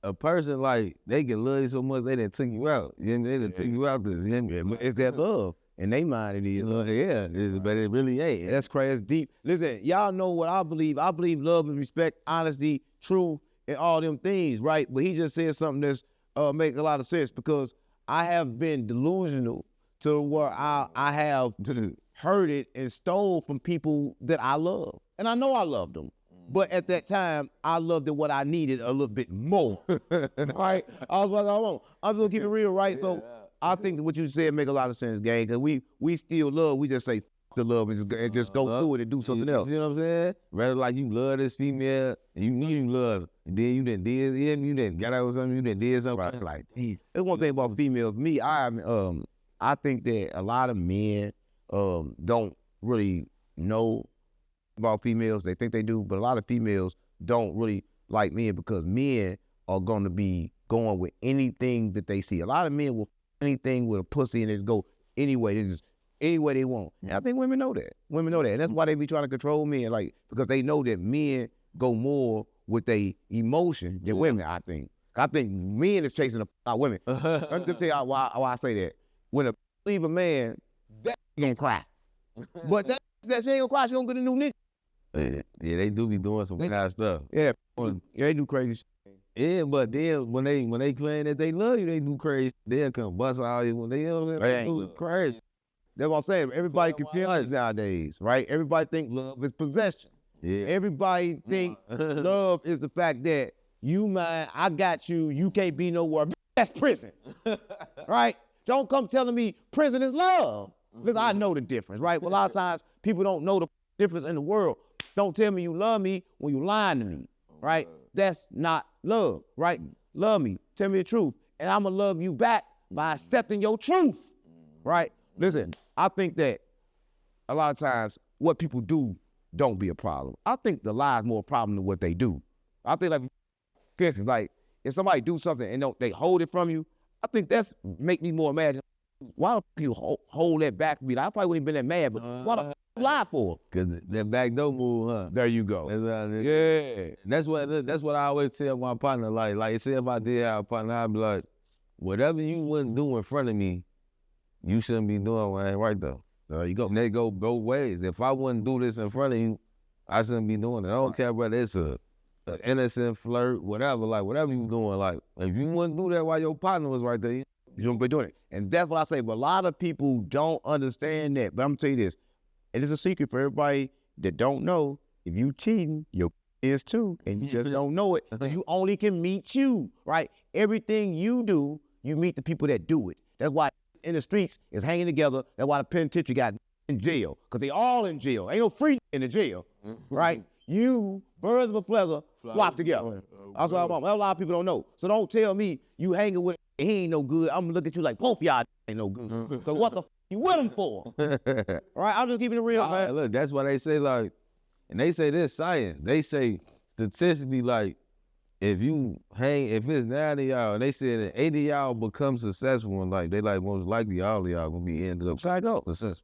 a person like, they can love you so much they done took you out. They done took you out. It's that love. In their mind it is. But it really ain't. That's crazy. It's deep. Listen, y'all know what I believe. I believe love and respect, honesty, truth, and all them things, right? But he just said something that's make a lot of sense because I have been delusional to where I have heard it and stole from people that I love. And I know I loved them. But at that time, I loved it what I needed a little bit more. Right? I was like, I'm gonna keep it real, right? So I think that what you said make a lot of sense, gang, because we still love, we just say f the love and just go through it and do something else. You know what I'm saying? Rather like you love this female and you knew you love her. And then you done did him, you done got out with something, you done did something. Right. Like, damn. There's one thing about females. Me, I think that a lot of men don't really know about females. They think they do, but a lot of females don't really like men because men are going to be going with anything that they see. A lot of men will anything with a pussy and just go anyway. They just any way they want. And I think women know that. Women know that. And that's why they be trying to control men, like, because they know that men go more with their emotion than women, I think. I think men is chasing the women. Let me tell you why I say that. When a leave a man, that gonna cry. But that she ain't gonna cry, she gonna get a new nigga. Yeah, they do be doing some kind of stuff. Yeah, they do crazy shit. Yeah, but then when they claim that they love you, they do crazy. They'll come bust all you when they, you know what I'm saying? They do crazy. That's what I'm saying. Everybody confused nowadays, right? Everybody think love is possession. Yeah. Everybody think love is the fact that you mine, I got you, you can't be nowhere. That's prison, right? Don't come telling me prison is love. Because I know the difference, right? Well, a lot of times people don't know the difference in the world. Don't tell me you love me when you lying to me, right? That's not love, right? Love me, tell me the truth. and I'm gonna love you back by accepting your truth, right? Listen, I think that a lot of times what people do don't be a problem. I think the lie is more a problem than what they do. I think like if somebody do something and they hold it from you, I think that's make me more mad. Why the fuck you hold that back from me? Like, I probably wouldn't have been that mad, but why the fuck you lie for? Cause that back door move, huh? There you go. Yeah. That's what I always tell my partner. Like say if I did have a partner, I'd be like, whatever you wouldn't do in front of me, you shouldn't be doing what ain't right though. There you go. And they go both ways. If I wouldn't do this in front of you, I shouldn't be doing it. I don't care whether it's an innocent flirt, whatever. Like whatever you doing, like if you wouldn't do that while your partner was right there, you don't be doing it. And that's what I say. But a lot of people don't understand that. But I'm gonna tell you this. It is a secret for everybody that don't know. If you cheating, your is too. And you just don't know it. You only can meet you, right? Everything you do, you meet the people that do it. That's why in the streets is hanging together. That's why the penitentiary got in jail. Because they all in jail. Ain't no free in the jail, right? You, birds of a feather, flock together. That's what a lot of people don't know. So don't tell me you hanging with he ain't no good. I'm gonna look at you like both y'all ain't no good. So what the you with him for? All right, I'm just keeping it real, man. Look, that's why they say like, and they say this science. They say statistically like, if it's 90 y'all, and they said that 80 y'all become successful, and like they like most likely all of y'all gonna be ended up successful.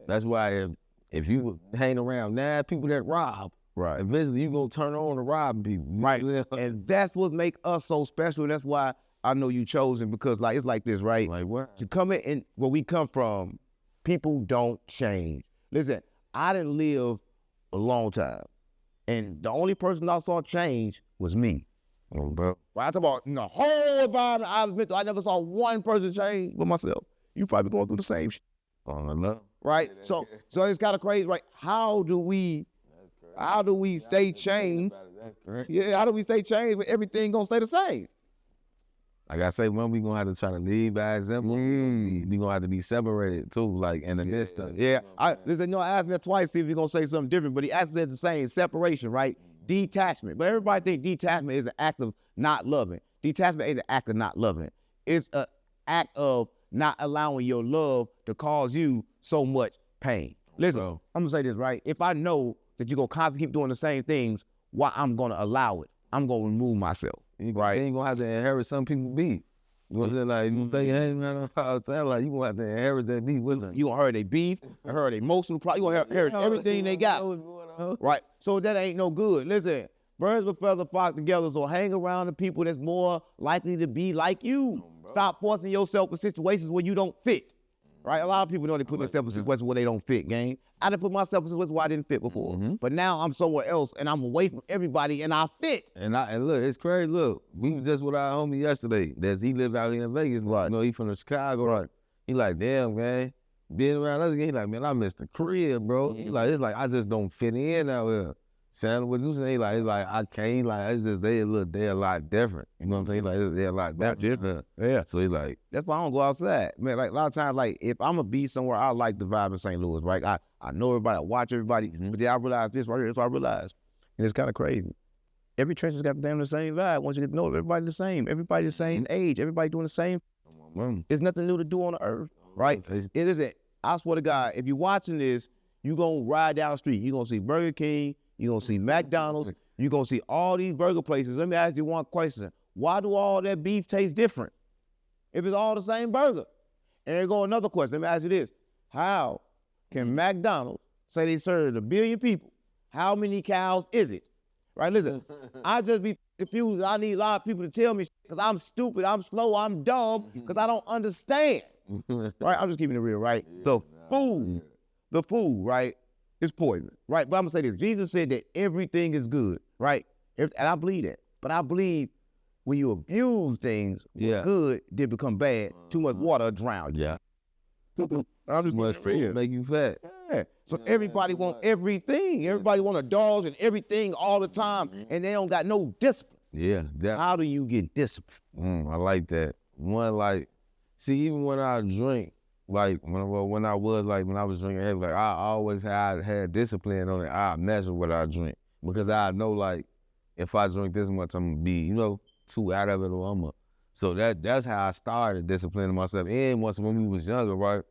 That's why if you hang around 9 people that rob, right, eventually you gonna turn on to rob people, right? And that's what make us so special. And that's why I know you chosen, because like it's like this, right? Like what? To come in and where we come from, people don't change. Listen, I didn't live a long time, and the only person I saw change was me. Oh, bro. Right? I talk about the whole environment I've been through. I never saw one person change but myself. You probably going through the same shit. Oh, I love. Right? So it's kind of crazy, right? How do we stay changed? Yeah, how do we stay changed when everything gonna stay the same? Like I say, when we gonna have to try to lead by example, we gonna have to be separated too, like in the midst of it. Yeah, I asked me that twice, see if he's gonna say something different, but he actually said the same, separation, right? Detachment. But everybody think detachment is an act of not loving. Detachment ain't an act of not loving. It's an act of not allowing your love to cause you so much pain. Listen, I'm gonna say this, right? If I know that you're gonna constantly keep doing the same things, why I'm gonna allow it? I'm gonna remove myself. Right? You ain't gonna have to inherit some people beef. You know what I'm saying? Like, you think, hey, man, like, you gonna have to inherit that beef with them. You gonna inherit their beef, inherit their emotional problem, you gonna inherit everything they got. Right? So that ain't no good. Listen, birds of a feather flock together, so hang around the people that's more likely to be like you. Stop forcing yourself in situations where you don't fit. Right? A lot of people know they put themselves in situations where they don't fit, gang. I done put myself in situations where I didn't fit before. But now I'm somewhere else and I'm away from everybody and I fit. And look, it's crazy. Look, we was just with our homie yesterday. He lived out here in Vegas. Right. You know, he from Chicago. Right. He like, damn, man. Being around us again, he like, man, I missed the crib, bro. He like, it's like I just don't fit in out here. Sound what you say? It's like I can't. Like it's just they a lot different. You know what I'm saying? Like they're a lot different. Yeah. So he like, that's why I don't go outside, man. Like a lot of times, like if I'm gonna be somewhere, I like the vibe in St. Louis, right? I know everybody, I watch everybody, but then I realize this right here. That's what I realized, and it's kind of crazy. Every church has got damn the same vibe. Once you get to know everybody the same, everybody the same age, everybody doing the same. There's nothing new to do on the earth, right? It isn't. I swear to God, if you're watching this, you gonna ride down the street, you gonna see Burger King. You're going to see McDonald's. You're going to see all these burger places. Let me ask you one question. Why do all that beef taste different if it's all the same burger? And there go another question. Let me ask you this. How can McDonald's say they serve 1 billion people? How many cows is it? Right, listen, I just be confused. I need a lot of people to tell me because I'm stupid, I'm slow, I'm dumb because I don't understand. Right, I'm just keeping it real, right? The food, right? It's poison, right? But I'm gonna say this. Jesus said that everything is good, right? And I believe that. But I believe when you abuse things, good did become bad. Too much water drown you. Yeah. I'm just too much food make you fat. Yeah. So everybody want everything. Everybody want a dog and everything all the time, and they don't got no discipline. Yeah. How do you get discipline? I like that. One, like, see, even when I drink, like when I was drinking heavy, like I always had discipline on it. I measure what I drink because I know like if I drink this much, I'm gonna be, 2 out of it, or I'm gonna So that's how I started disciplining myself. And once when we was younger, right,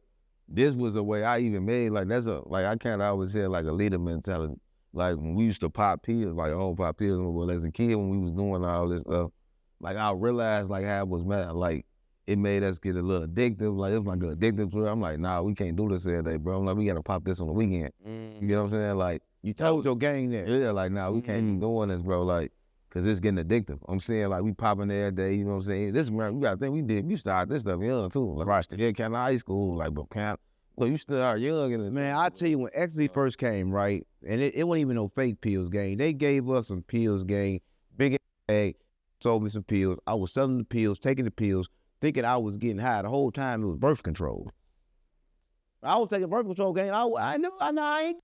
this was a way I even made, like I kind of always had like a leader mentality. Like when we used to pop pills, like pop pills, well, as a kid when we was doing all this stuff, like I realized like how it was mad, like it made us get a little addictive, like it was like an addictive to it. I'm like, nah, we can't do this every day, bro. I'm like, we gotta pop this on the weekend. You know what I'm saying? Like, you told your gang that. yeah, like, nah, we can't be doing this, bro, like, cause it's getting addictive. I'm saying, like, we popping every day, you know what I'm saying? This, man, we gotta think we started this stuff young too. Like, right, still kind of high school, like, but well, you still are young. And man, I tell you, when ecstasy first came, right, and it wasn't even no fake pills, gang. They gave us some pills, gang. Big bag, sold me some pills. I was selling the pills, taking the pills, thinking I was getting high. The whole time it was birth control. I was taking birth control, gang. I know I ain't.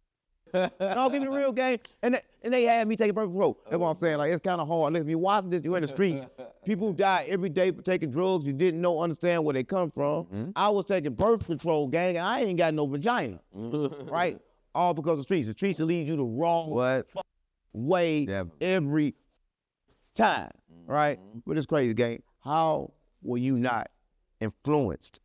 Don't give me the real game. And they had me taking birth control. That's what I'm saying. Like, it's kind of hard. Listen, if you watch this, you're in the streets. People die every day for taking drugs you didn't understand where they come from. I was taking birth control, gang, and I ain't got no vagina. Right? All because of the streets. The streets will lead you the wrong way every time. Right? But it's crazy, gang. How were you not influenced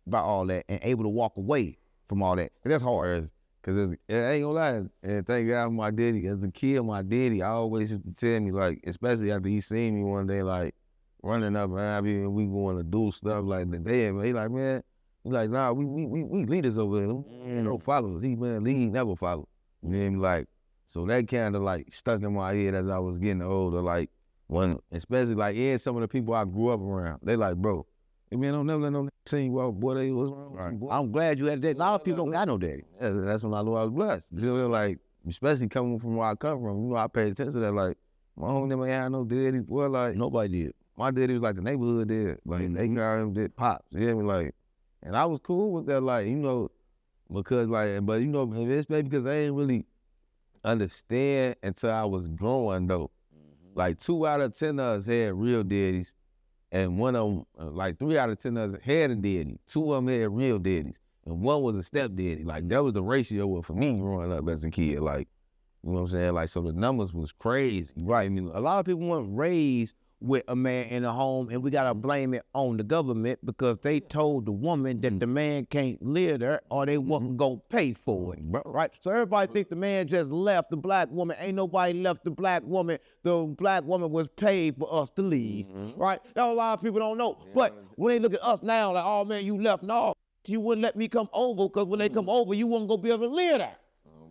by all that and able to walk away from all that? And that's hard. Cause it ain't gonna lie, and thank God for my daddy. As a kid, my daddy always used to tell me, like, especially after he seen me one day, like, running up around me and we going to do stuff like that. He like, man, he like, nah, we leaders over here. No followers. He, man, lead, never follow. You know what I mean? Like, so that kind of like stuck in my head as I was getting older. Like, when, especially like, yeah, some of the people I grew up around, they like, bro, hey, man, don't never let no see you walk, boy, they what's wrong with you, boy? I'm glad you had that. A lot of people don't got no daddy. Yeah, that's when I knew I was blessed. You know, like, especially coming from where I come from, you know, I paid attention to that. Like, my home never had no daddy. Boy, like, nobody did. My daddy was like the neighborhood did. Like, they got him did pops. You know what I mean? Like, and I was cool with that, like, you know, because, like, but, you know, it's maybe because I didn't really understand until I was growing, though. Like, 2 out of 10 of us had real daddies. And one of them, like 3 out of 10 of us had a daddy. 2 of them had real daddies. And 1 was a stepdaddy. Like, that was the ratio for me growing up as a kid. Like, you know what I'm saying? Like, so the numbers was crazy. Right. I mean, a lot of people weren't raised with a man in a home, and we got to blame it on the government because they told the woman that the man can't live there or they wasn't going to pay for it. Right? So everybody think the man just left the black woman. Ain't nobody left the black woman. The black woman was paid for us to leave. Right? That's a lot of people don't know. But when they look at us now, like, oh, man, you left. No, you wouldn't let me come over because when they come over, you wouldn't go be able to live there.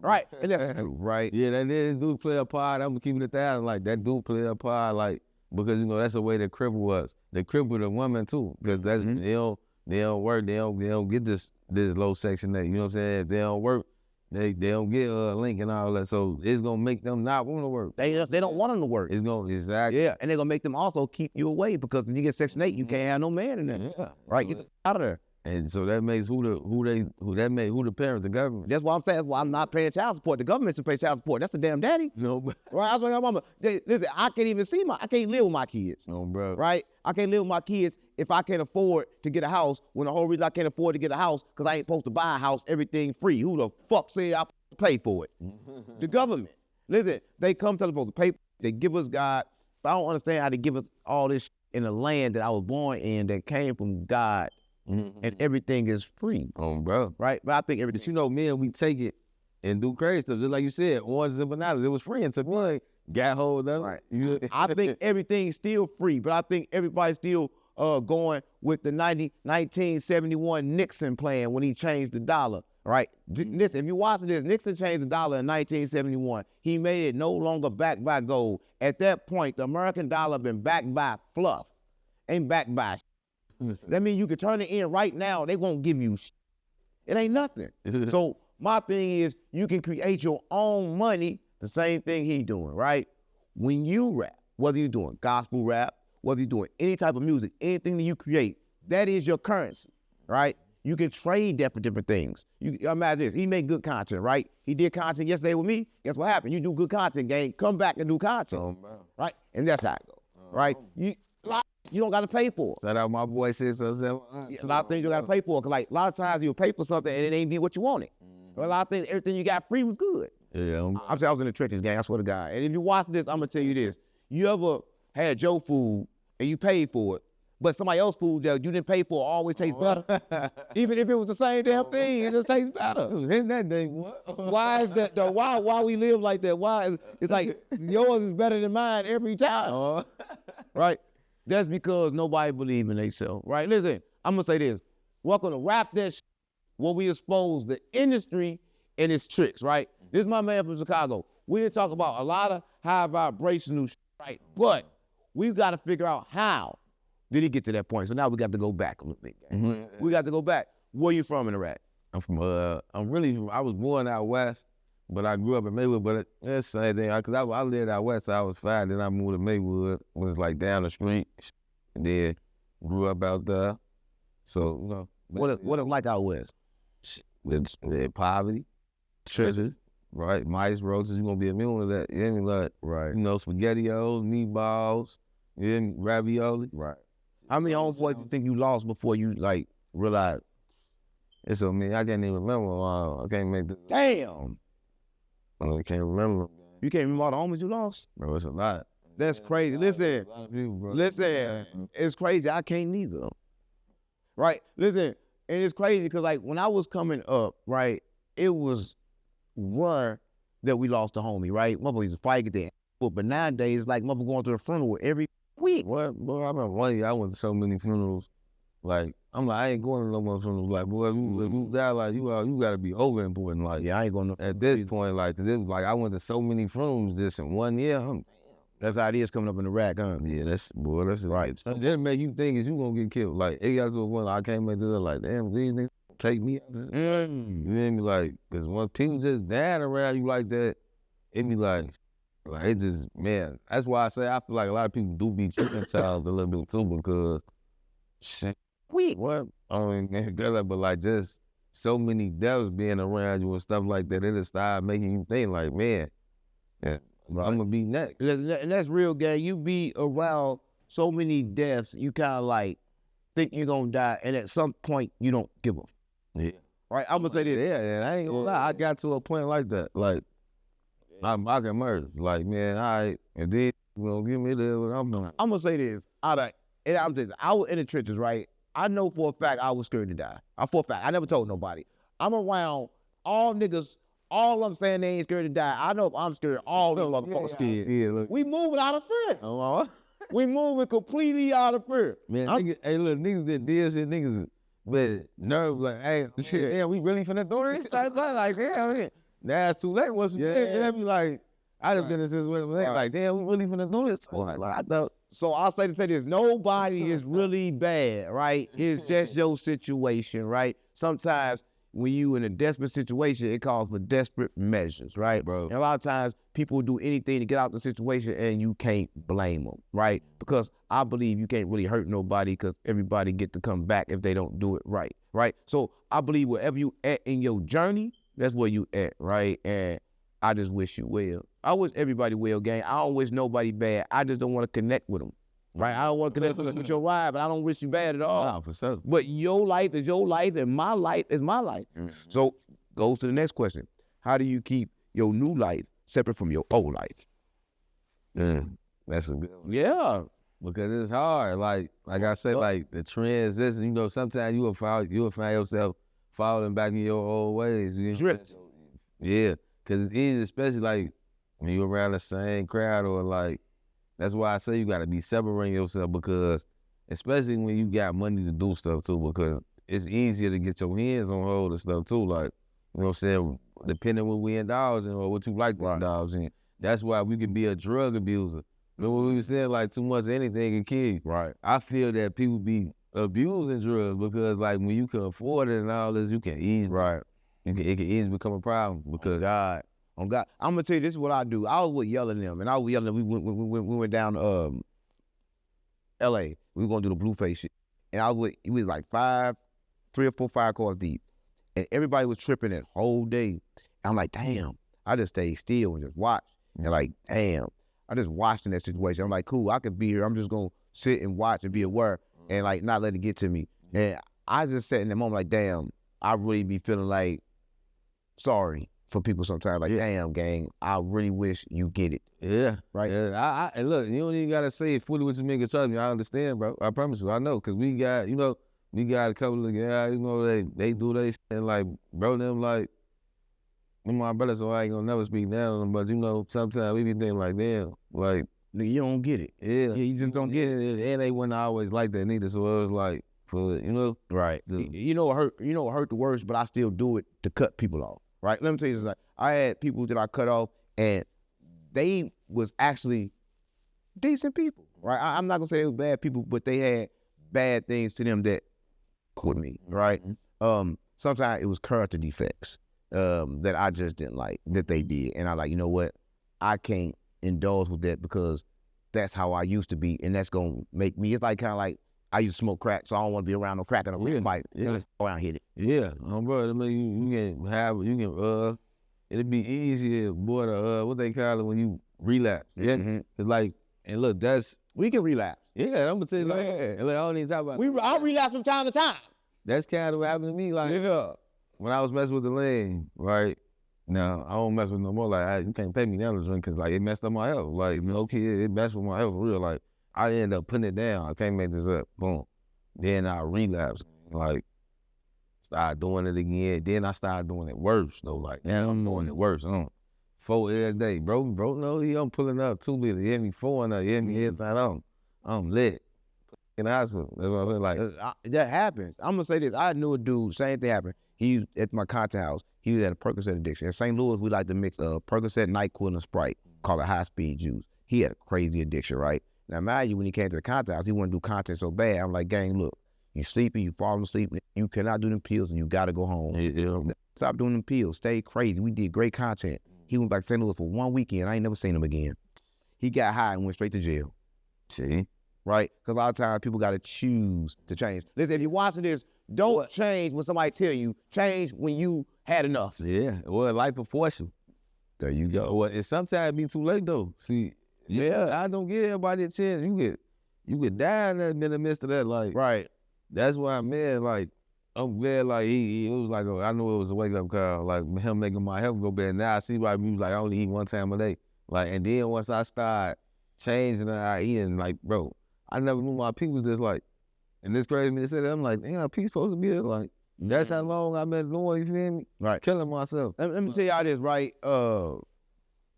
Right? And that's right. Yeah, that do play a part. I'm going to keep it 1,000. Like, that do play a part. Like, because, you know, that's the way the cripple was. They crippled the women too, because that's they don't work, they don't get this low section that, you know what I'm saying? If they don't work, they don't get a link and all that. So it's gonna make them not want to work. They don't want them to work. It's gonna exactly. Yeah, and they're gonna make them also keep you away because when you get Section 8, you can't have no man in there. Yeah. Right, get out of there. And so that makes who the parents, the government. That's why I'm saying. That's why I'm not paying child support. The government should pay child support. That's the damn daddy. No, but right. I was like, mama, listen, I can't even I can't live with my kids. No, bro. Right. I can't live with my kids if I can't afford to get a house. When the whole reason I can't afford to get a house because I ain't supposed to buy a house, everything free. Who the fuck said I pay for it? The government. Listen, they come tell us supposed to pay. They give us God, but I don't understand how they give us all this in a land that I was born in that came from God. And everything is free. Bro. Right? But I think everything, you know, man, we take it and do crazy stuff. Just like you said, oranges and bananas, it was free until one got hold of it. Right. I think everything's still free, but I think everybody's still going with the 1971 Nixon plan when he changed the dollar. Right? Listen, if you watch this, Nixon changed the dollar in 1971. He made it no longer backed by gold. At that point, the American dollar been backed by fluff, ain't backed by. That means you can turn it in right now. They won't give you. It ain't nothing. So my thing is, you can create your own money. The same thing he doing, right? When you rap, whether you're doing gospel rap, whether you're doing any type of music, anything that you create, that is your currency, right? You can trade that for different things. You imagine this. He made good content, right? He did content yesterday with me. Guess what happened? You do good content, gang. Come back and do content, right? And that's how it goes, right? You don't got to pay for it. Shout out my boy 607. A lot of things you got to pay for. Cause like a lot of times you'll pay for something and it ain't be what you wanted. But a lot of things, everything you got free was good. Yeah. I'm saying I was in the trenches, gang. I swear to God. And if you watch this, I'm gonna tell you this: you ever had your food and you paid for it, but somebody else's food that you didn't pay for always tastes better. Even if it was the same damn thing, it just tastes better. In that day, what? Why is that though? Why we live like that? Why it's like yours is better than mine every time, right? That's because nobody believes in themselves, right? Listen, I'm gonna say this. Welcome to Rap That Shit, where we expose the industry and its tricks, right? This is my man from Chicago. We didn't talk about a lot of high vibrational shit, right? But we've got to figure out how did he get to that point. So now we got to go back a little bit. We got to go back. Where you from in the rap? I'm from, I was born out west, but I grew up in Maywood, but it's the same thing, because I lived out west, so I was 5, then I moved to Maywood, was like down the street, and then grew up out there. So, you know. What it like out west? It's poverty, treasures, right? Mice, roaches, you're going to be immune to that. You know, like, Right. you know, SpaghettiOs, meatballs, ravioli. Right. How many homeboys you think you lost before you, like, realized? It's so many, I can't even remember. I can't make this. Damn. I can't remember. You can't remember all the homies you lost? Bro, it's a lot. That's crazy. Listen, People, listen, it's crazy. I can't neither. Right? Listen, and it's crazy because, like, when I was coming up, right, it was rare that we lost a homie, right? Motherfuckers used to fight, get their but nowadays, like, motherfuckers going to the funeral every week. What? Boy, I remember one year I went to so many funerals. Like, I'm like, I ain't going to no more funerals. Like, boy, if you die, like, you got to be over important. Like, Yeah, I ain't going to. at this point, like, 'cause it was like I went to so many funerals just in 1 year. That's how it is coming up in the rack, huh? Yeah, that's right. That'll make you think is you gonna get killed. Like, it got to a point, I came into it like, damn, these niggas take me out of there. You feel me? Like, because when people just dying around you like that, it be like it just, man, that's why I say I feel like a lot of people do be tripping child a little bit too, because shit, what? I mean, but like just so many devils being around you and stuff like that, it'll start making you think like, man, yeah, I'm gonna be next. And that's real, gang. You be around so many deaths, you kind of like think you're gonna die, and at some point you don't give a Yeah. right? I'm gonna say this. Yeah, and I ain't gonna lie, I got to a point like that. Like, I can murder. Like, man, all right, and then you gonna give me the what I'm doing. I'm gonna say this. I was in the trenches, right? I know for a fact I was scared to die. For a fact, I never told nobody. I'm around all niggas. All I'm saying, they ain't scared to die. I know if I'm scared, all them motherfuckers scared. Yeah, look. We moving out of fear. We moving completely out of fear. Man, niggas, hey, look, niggas that did shit, niggas with nerves, like, hey, shit, damn, we really finna do this? Like, damn, now it's too late. Once we be like, I done been in this way, like, damn, we really finna do this? Like, I thought. So I'll say this, nobody is really bad, right? It's just your situation, right? Sometimes when you in a desperate situation, it calls for desperate measures, right? Bro. And a lot of times people do anything to get out of the situation and you can't blame them, right? Because I believe you can't really hurt nobody because everybody get to come back if they don't do it right, right? So I believe wherever you at in your journey, that's where you at, right? And I just wish you well. I wish everybody well, gang. I don't wish nobody bad. I just don't want to connect with them. Right, I don't want to connect with your wife, but I don't wish you bad at all. Nah, for sure. But your life is your life, and my life is my life. Mm-hmm. So goes to the next question: how do you keep your new life separate from your old life? That's a good one. Yeah, because it's hard. Like I said, like the transition. You know, sometimes you will find yourself falling back in your old ways. You know? Yeah, because it's easy, especially like when you're around the same crowd or like. That's why I say you gotta be separating yourself, because especially when you got money to do stuff too, because it's easier to get your hands on hold of stuff too. Like, you know what I'm saying? Depending on what we indulge in or what you like to indulge in. That's why we can be a drug abuser. You know what we were saying? Like, too much of anything can kill you. Right. I feel that people be abusing drugs because like when you can afford it and all this, you can easily it can easily become a problem because On God, I'm gonna tell you, this is what I do. I was with yelling them, and I was yelling. We went down to L.A. We were gonna do the Blueface shit, and it was like 3 or 4 5 cars deep, and everybody was tripping that whole day. And I'm like, damn. I just stayed still and just watched, and like, damn. I just watched in that situation. I'm like, cool. I could be here. I'm just gonna sit and watch and be aware and like not let it get to me. And I just sat in that moment like, damn. I really be feeling like sorry. for people sometimes. Like, damn, gang, I really wish you get it. Yeah. Right. Yeah. And look, you don't even gotta say it fully what you mean. Trust me, I understand, bro. I promise you, I know, cause we got, we got a couple of guys, they do they shit, and like, bro, them like, my brother, so I ain't gonna never speak down on them, but sometimes we be thinking like, damn, like, nigga, you don't get it. Yeah, you just don't get it. And they wouldn't always like that neither, so it was like, right. You know what hurt the worst, but I still do it to cut people off. Right. Let me tell you something. I had people that I cut off, and they was actually decent people. Right. I'm not gonna say they were bad people, but they had bad things to them that with me. Right. Sometimes it was character defects that I just didn't like that they did, and I like, you know what, I can't indulge with that because that's how I used to be, and that's gonna make me. It's like kind of like I used to smoke crack, so I don't want to be around no crack in a real fight. Let's go around hit it. Yeah, bro. I mean, it'd be easier, boy, to what they call it when you relapse. Yeah, it's like, and look, we can relapse. Yeah, I'm gonna tell you, like, and like, I don't even talk about. I relapse from time to time. That's kind of what happened to me, like, when I was messing with the lane, right? Now, I don't mess with no more. Like, you can't pay me now to drink because, like, it messed up my health. Like, kid, it messed with my health for real. Like, I ended up putting it down. I can't make this up. Boom. Then I relapsed. Like, started doing it again. Then I started doing it worse, though. Like, now I'm doing it worse. 4 every day. Bro, no, I'm pulling up 2 liters. He hit me 4 and he hit me inside. I'm lit. In the hospital. That's what I feel like. That happens. I'm going to say this. I knew a dude, same thing happened. He was at my contact house. He was at a Percocet addiction. In St. Louis, we like to mix Percocet, NyQuil, and Sprite, call it high-speed juice. He had a crazy addiction, right? Now, mind you, when he came to the contact house, he wanted to do content so bad. I'm like, gang, look, you sleepy, you falling asleep, you cannot do them pills, and you got to go home. Stop doing them pills. Stay crazy. We did great content. He went back to St. Louis for 1 weekend. I ain't never seen him again. He got high and went straight to jail. See? Right? Because a lot of times people got to choose to change. Listen, if you're watching this, don't change when somebody tell you. Change when you had enough. Yeah. Well, life will force you. There you go. Well, and sometimes it be too late though. See, I don't give everybody a chance. You get die in the midst of that. Like, right. That's why, man. Like, I'm glad. Like, it was like I knew it was a wake up call. Like him making my health go better. Now I see why he was like I only eat 1 time a day. Like, and then once I start changing I eating, like, bro, I never knew my pee was this like. And this crazy me to say that. I'm like, damn, P's supposed to be this like. That's how long I've been doing, you feel me? Right. Killing myself. Let me tell y'all this, right?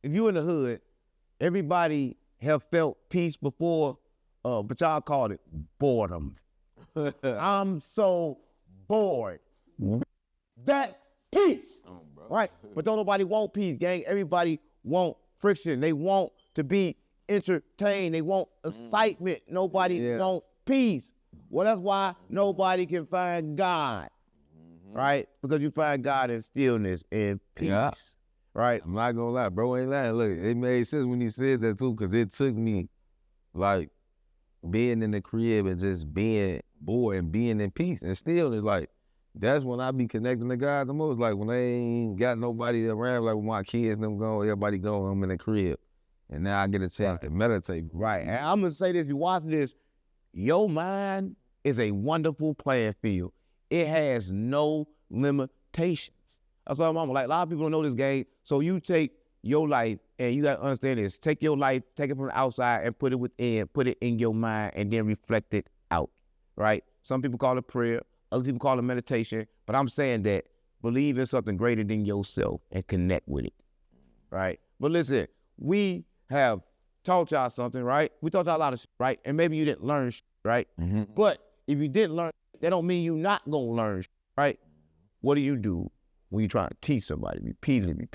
If you in the hood, everybody have felt peace before, but y'all called it boredom. I'm so bored. That's peace. Right? But don't nobody want peace, gang. Everybody want friction. They want to be entertained. They want excitement. Nobody want peace. Well, that's why nobody can find God, right? Because you find God in stillness and peace, right? I'm not gonna lie, bro, ain't lying. Look, it made sense when he said that too, because it took me, like, being in the crib and just being bored and being in peace and stillness. Like, that's when I be connecting to God the most. Like, when I ain't got nobody around, like when my kids, them gone, everybody gone, I'm in the crib. And now I get a chance to meditate. Right, and I'm gonna say this, if you watching this, your mind is a wonderful playing field. It has no limitations. That's what I'm like. A lot of people don't know this game. So you take your life, and you gotta understand this. Take your life, take it from the outside, and put it within. Put it in your mind, and then reflect it out. Right? Some people call it prayer. Other people call it meditation. But I'm saying that believe in something greater than yourself and connect with it. Right? But listen, we have taught y'all something, right? We taught y'all a lot of shit, right? And maybe you didn't learn shit, right? But if you didn't learn, that don't mean you're not gonna learn shit, right? What do you do when you try to teach somebody repeatedly,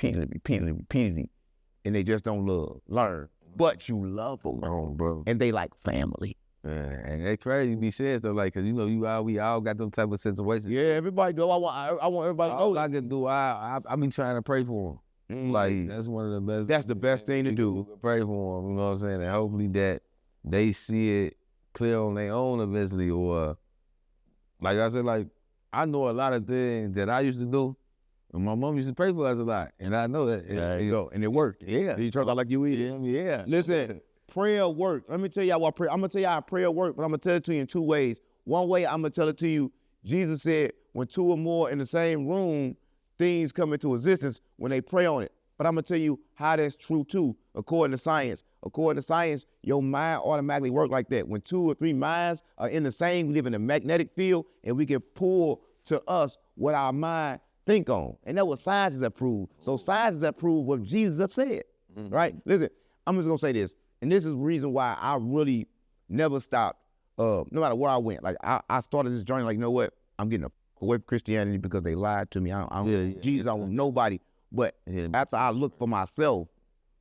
and they just don't learn? But you love them, bro. And they like family. And it's crazy to be said stuff like, cause we all got them type of situations. Yeah, everybody do. I want everybody to know. All I can do, I be trying to pray for them. Like, that's one of the best. That's the best thing to do. Pray for them, you know what I'm saying? And hopefully that they see it clear on their own eventually, or like I said, like, I know a lot of things that I used to do, and my mom used to pray for us a lot, and I know that. There you go, and it worked. Yeah. You turned out like you eat. Yeah. Listen, prayer work. Let me tell y'all what prayer. I'm gonna tell y'all how prayer work, but I'm gonna tell it to you in 2 ways. One way, I'm gonna tell it to you. Jesus said, when 2 or more in the same room, things come into existence when they pray on it. But I'm gonna tell you how that's true too, according to science. According to science, your mind automatically works like that. When 2 or 3 minds are in the same, we live in a magnetic field, and we can pull to us what our mind think on. And that's what science has proved. So science has proved what Jesus has said, right? Listen, I'm just gonna say this, and this is the reason why I really never stopped, no matter where I went. Like I started this journey like, you know what? I'm getting away from Christianity because they lied to me. I don't Jesus, I don't want nobody. But after I looked for myself,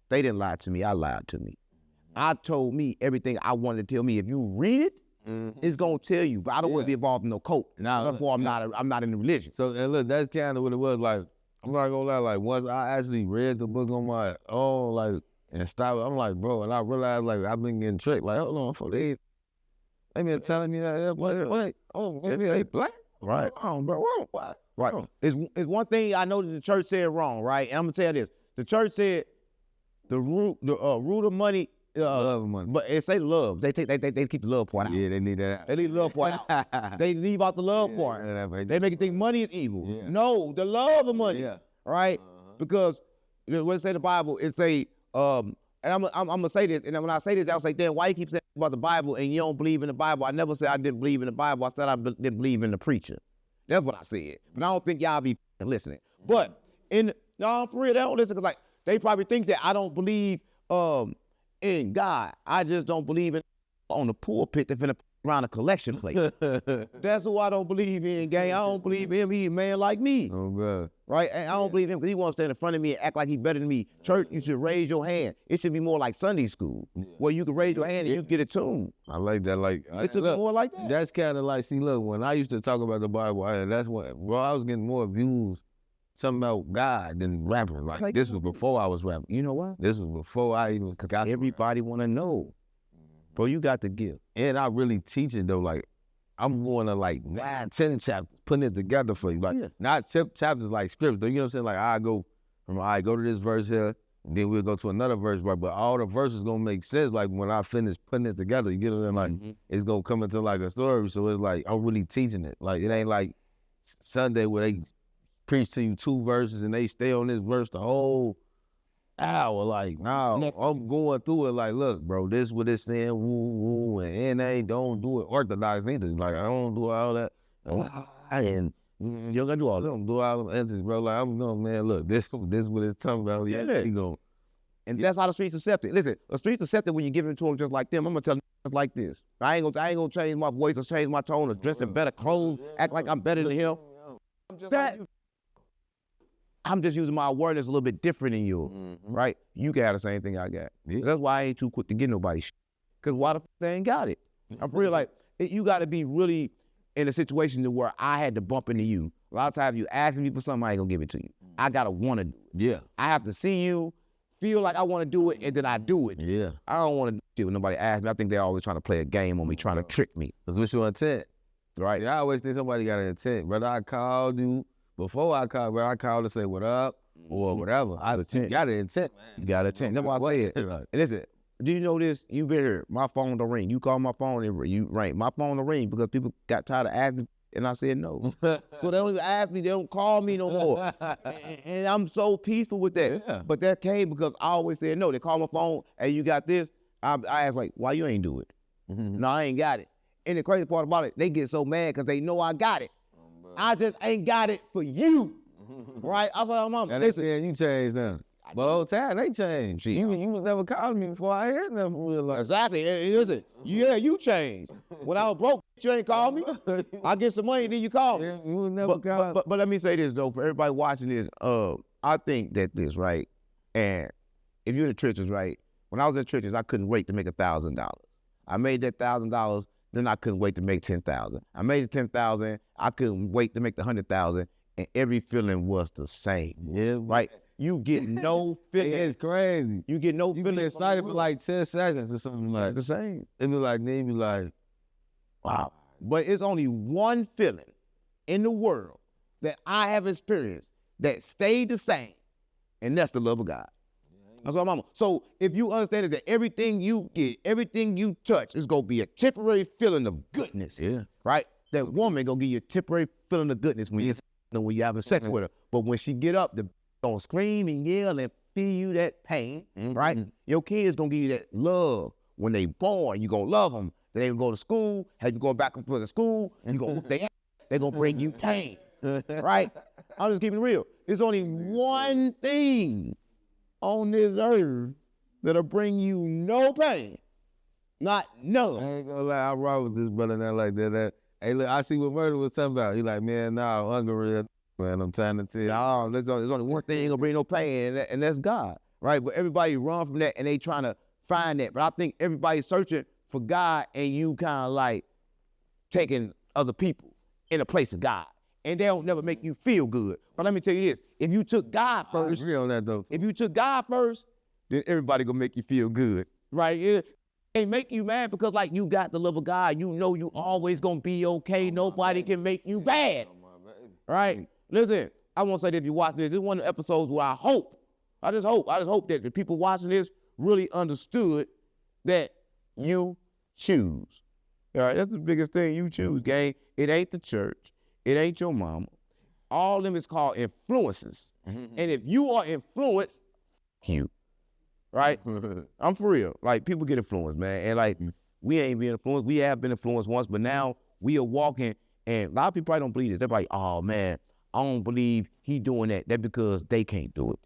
they didn't lie to me. I lied to me. I told me everything I wanted to tell me. If you read it, it's gonna tell you. But I don't want to be involved in no cult. Therefore, I'm not in the religion. So and look, that's kind of what it was. Like, I'm not gonna lie. Like, once I actually read the book on my own, like, and stopped, I'm like, bro, and I realized like I've been getting tricked. Like, hold on, for they been telling me that what? Oh, maybe they black. Right. Bro, what? Right. It's one thing I know that the church said wrong, right? And I'm gonna tell you this. The church said the root of money, love money. But it say love. They keep the love part out. Yeah, they need that. They leave the love part out. They leave out the love part. They make you think money is evil. Yeah. No, the love of money. Yeah. Right? Because what it say in the Bible, it say, and I'm gonna say this, and when I say this, I'll say, Dan, why you keep saying about the Bible and you don't believe in the Bible? I never said I didn't believe in the Bible. I said I didn't believe in the preacher. That's what I said. But I don't think y'all be listening. But no, for real, they don't listen, because like they probably think that I don't believe in God. I just don't believe in on the pulpit that's finna around a collection plate. That's who I don't believe in, gang. I don't believe him. He's a man like me. Oh, God. Right? And I don't believe him because he wants to stand in front of me and act like he's better than me. Church, you should raise your hand. It should be more like Sunday school, where you can raise your hand and you get a tune. I like that. Like, It should be more like that. That's kind of like, see, look, when I used to talk about the Bible, that's when, bro, I was getting more views, something about God than rapping. Like this was before I was rapping. You know what? This was before I even got. Everybody want to know. Bro, you got to give. And I really teach it, though. Like, I'm going to, like, 9, 10 chapters, putting it together for you. Like, not chapters like scripts, though. You know what I'm saying? Like, I go to this verse here, and then we'll go to another verse, right? But all the verses going to make sense, like, when I finish putting it together. You get what I'm saying? Like, it's going to come into, like, a story. So it's like, I'm really teaching it. Like, it ain't like Sunday where they preach to you 2 verses, and they stay on this verse the whole hour. Like, no, I'm going through it like, look, bro, this what it's saying, woo, and they don't do it orthodox neither. Like, I don't do all that. And you don't gotta do all that. I don't do all them answers, bro. Like, I'm going, man, look, this what it's talking about. Yeah, you go. And that's how the streets accept it. Listen, the streets accept it when you give it to them just like them. I'm gonna tell them just like this. I ain't gonna change my voice or change my tone or dress in better clothes, act like I'm better than him. I'm just using my awareness a little bit different than you, right? You can have the same thing I got. Yeah. That's why I ain't too quick to get nobody shit. Because why the f they ain't got it? I'm real like, you got to be really in a situation to where I had to bump into you. A lot of times you ask me for something, I ain't going to give it to you. I got to want to do it. Yeah. I have to see you, feel like I want to do it, and then I do it. Yeah. I don't want to do it when nobody asks me. I think they're always trying to play a game on me, trying to trick me. Because what's your intent? Right? I always think somebody got an intent. Whether I called you, before I called, whether I called to say what up, or whatever. I got an intent, man. You got an intent. That's why I say it. And listen, do you know this? You been here. My phone don't ring. You call my phone, you ring. My phone don't ring because people got tired of asking, and I said no. So they don't even ask me. They don't call me no more. and I'm so peaceful with that. Yeah. But that came because I always said no. They call my phone, hey, you got this? I ask like, why you ain't do it? No, I ain't got it. And the crazy part about it, they get so mad because they know I got it. I just ain't got it for you. Right? I was like, mama, listen. You changed now. But old time, they changed. You was never calling me before I heard nothing from real life. Exactly. Listen, yeah, you changed. When I was broke, you ain't called me. I get some money, then you call me. Yeah, you was never called. But let me say this, though, for everybody watching this, I think that this, right, and if you're in the churches, right, when I was in the churches, I couldn't wait to make $1,000. I made that $1,000, then I couldn't wait to make $10,000. I made the $10,000, I couldn't wait to make the $100,000. And every feeling was the same. Yeah, right? You get no feeling. It's crazy. You get no feeling. You get excited for like 10 seconds or something like the same. It be like, then you be like, wow. But it's only one feeling in the world that I have experienced that stayed the same, and that's the love of God. That's what mama. So if you understand that everything you get, everything you touch is gonna be a temporary feeling of goodness. Yeah. Right? That woman gonna give you a temporary feeling of goodness when you when you're having sex with her. But when she get up, the gonna scream and yell and feel you that pain, right? Your kids gonna give you that love. When they born, you gonna love them. They gonna go to school, have you going back and forth to school, you gonna whoop their ass. They gonna bring you pain, right? I'm just keeping it real. There's only one thing on this earth that'll bring you no pain. Not none. I ain't gonna lie, I rock with this brother now like that. Hey, look, I see what Murder was talking about. He like, man, nah, hungry, man, I'm trying to tell you. No, there's only one thing gonna bring no pain, and that's God, right? But everybody run from that, and they trying to find that. But I think everybody's searching for God, and you kind of like taking other people in a place of God. And they'll never make you feel good. But let me tell you this, if you took God first, I agree on that though. if you took God first, then everybody gonna make you feel good, right? It ain't make you mad because like you got the love of God, you know you always gonna be okay. Nobody can make you bad, right? Listen, I want to say that if you watch this is one of the episodes where I just hope that the people watching this really understood that you choose. All right, that's the biggest thing, you choose, gang. It ain't the church. It ain't your mama. All of them is called influences. And if you are influenced, you, right? I'm for real. Like, people get influenced, man. And like, we ain't been influenced. We have been influenced once, but now we are walking, and a lot of people probably don't believe this. They're like, oh man, I don't believe he doing that. That's because they can't do it,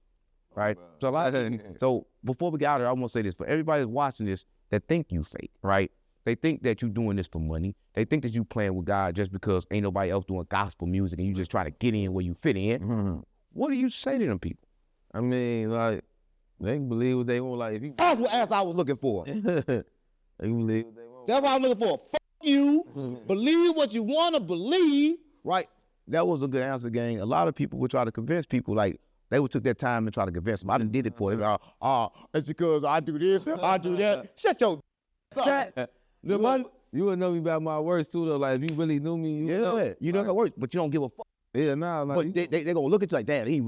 right? So before we get out of here, I want to say this. For everybody that's watching this that think you fake, right? They think that you doing this for money. They think that you playing with God just because ain't nobody else doing gospel music and you just trying to get in where you fit in. What do you say to them people? I mean, like, they can believe what they want. Like, if you That's what I was looking for. they can believe what they want. That's what I'm looking for. Fuck you. Believe what you want to believe, right? That was a good answer, gang. A lot of people would try to convince people, like, they would took their time and try to convince them. I done did it for them. They were, it's because I do this, I do that. Shut your shut. You would know me about my words too, though. Like, if you really knew me, you know. You know the words, but you don't give a fuck. Yeah, nah. Like, But they gonna look at you like, damn, he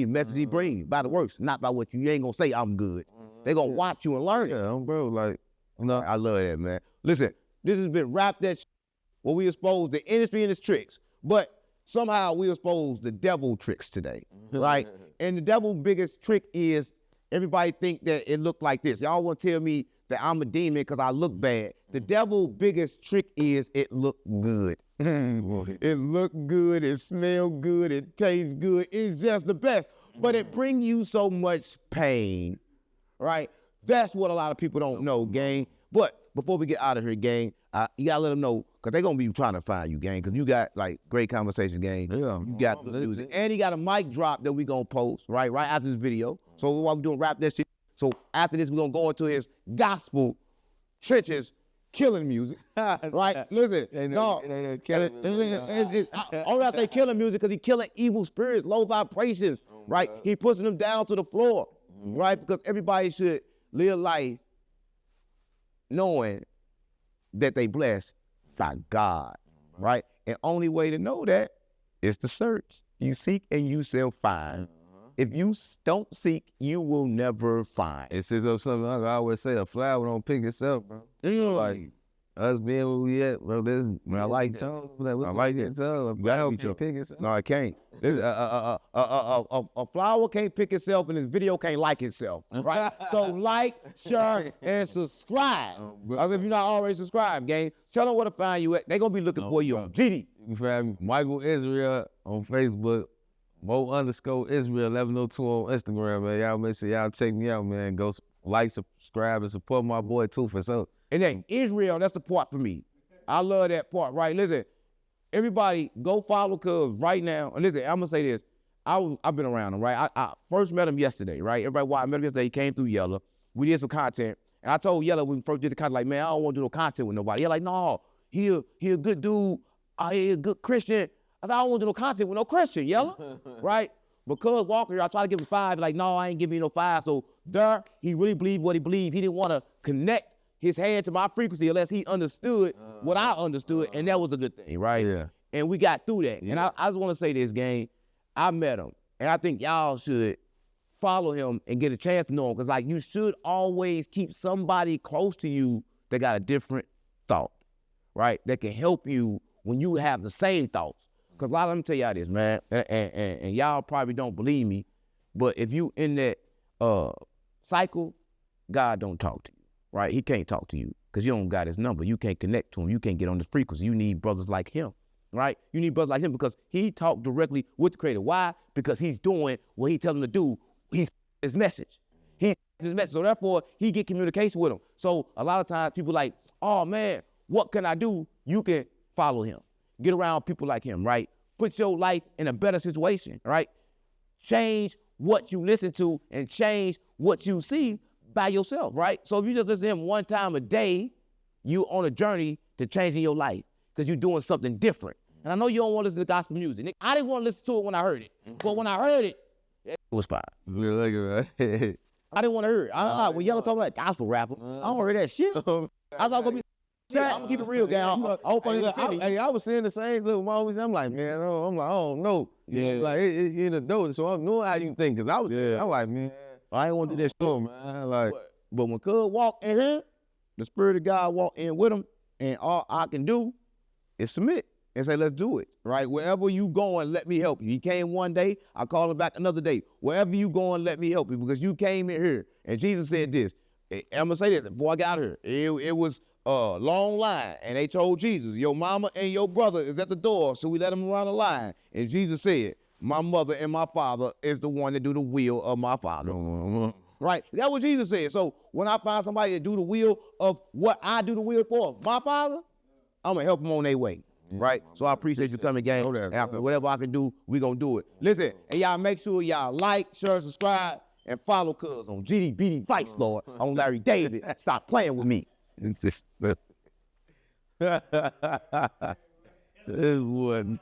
message he bring by the works, not by what you ain't gonna say I'm good. They gonna watch you and learn it. yeah, bro, like, no. I love that, man. Listen, this has been Rap That Shit, where we expose the industry and its tricks, but somehow we expose the devil tricks today, right? And the devil's biggest trick is everybody think that it looked like this. Y'all want to tell me that I'm a demon because I look bad. The devil's biggest trick is it look good. It look good, it smell good, it tastes good. It's just the best. But it bring you so much pain, right? That's what a lot of people don't know, gang. But before we get out of here, gang, you gotta let them know, because they're gonna be trying to find you, gang, because you got like great conversation, gang. Yeah. You got good music. And he got a mic drop that we gonna post, right after this video. So while we're doing Rap That Shit, so after this, we're gonna go into his gospel trenches killing music, right? Listen, only I say killing music because he killing evil spirits, low vibrations, right? He pushing them down to the floor, right? Because everybody should live life knowing that they blessed by God, right? And only way to know that is to search. You seek and you shall find. If you don't seek, you will never find. It says something like I always say, a flower don't pick itself, bro. Like, us being where we at, bro, this, I like that. I like it. A flower can't pick itself. No, it can't. A flower can't pick itself, and this video can't like itself, right? So like, share, and subscribe. If you're not already subscribed, gang, tell them where to find you at. They're going to be looking for you on GD. You find me? Michael Israel on Facebook. Mo_Israel 1102 on Instagram, man. Y'all make sure y'all check me out, man. Go like, subscribe, and support my boy too for sure. And then Israel, that's the part for me. I love that part, right? Listen, everybody go follow Cuz right now. And listen, I'm gonna say this. I've been around him, right? I first met him yesterday, right? Everybody, I met him yesterday. He came through Yella. We did some content, and I told Yella when we first did the content, like, man, I don't want to do no content with nobody. He's like, no, he a good dude. He a good Christian. I said, I don't want to do no content with no Christian, Yella, right? Because Walker here, I tried to give him 5. Like, no, I ain't giving you no 5. So there, he really believed what he believed. He didn't want to connect his hand to my frequency unless he understood what I understood, and that was a good thing, right? Yeah. And we got through that. Yeah. And I just want to say this, gang. I met him, and I think y'all should follow him and get a chance to know him, because, like, you should always keep somebody close to you that got a different thought, right? That can help you when you have the same thoughts. Cause let me tell y'all this, man, and y'all probably don't believe me, but if you in that cycle, God don't talk to you, right? He can't talk to you because you don't got his number. You can't connect to him. You can't get on the frequency. You need brothers like him, right? You need brothers like him because he talked directly with the Creator. Why? Because he's doing what he tells him to do. He's his message. He's his message. So therefore, he get communication with him. So a lot of times people like, oh man, what can I do? You can follow him. Get around people like him, right? Put your life in a better situation, right? Change what you listen to and change what you see by yourself, right? So if you just listen to him one time a day, you on a journey to changing your life because you're doing something different. And I know you don't want to listen to gospel music. I didn't want to listen to it when I heard it. But when I heard it, it was fine. Right? I didn't want to hear it. When y'all talking about gospel rapper, I don't hear that shit. I thought gonna be I'm gonna keep it real, guy. I was saying the same little moments. I'm like, man, I don't know. Yeah. Like it's in the door, so I know how you think. Cause I'm like, man, I ain't want to do that shit, man. Like, but when Cub walked in here, the Spirit of God walked in with him, and all I can do is submit and say, let's do it, right? Wherever you going, let me help you. He came one day, I call him back another day. Wherever you going, let me help you because you came in here. And Jesus said this. I'm gonna say this before I got out here. It was long line, and they told Jesus, your mama and your brother is at the door, so we let them around the line. And Jesus said, my mother and my father is the one that do the will of my father. Right? That's what Jesus said. So when I find somebody that do the will of what I do the will for, my father, I'm gonna help them on their way. Right? So I appreciate you coming, gang. And whatever I can do, we gonna do it. Listen, and y'all make sure y'all like, share, subscribe, and follow Cuz on GDBD Fights, Lord, on Larry David. Stop playing with me. This one.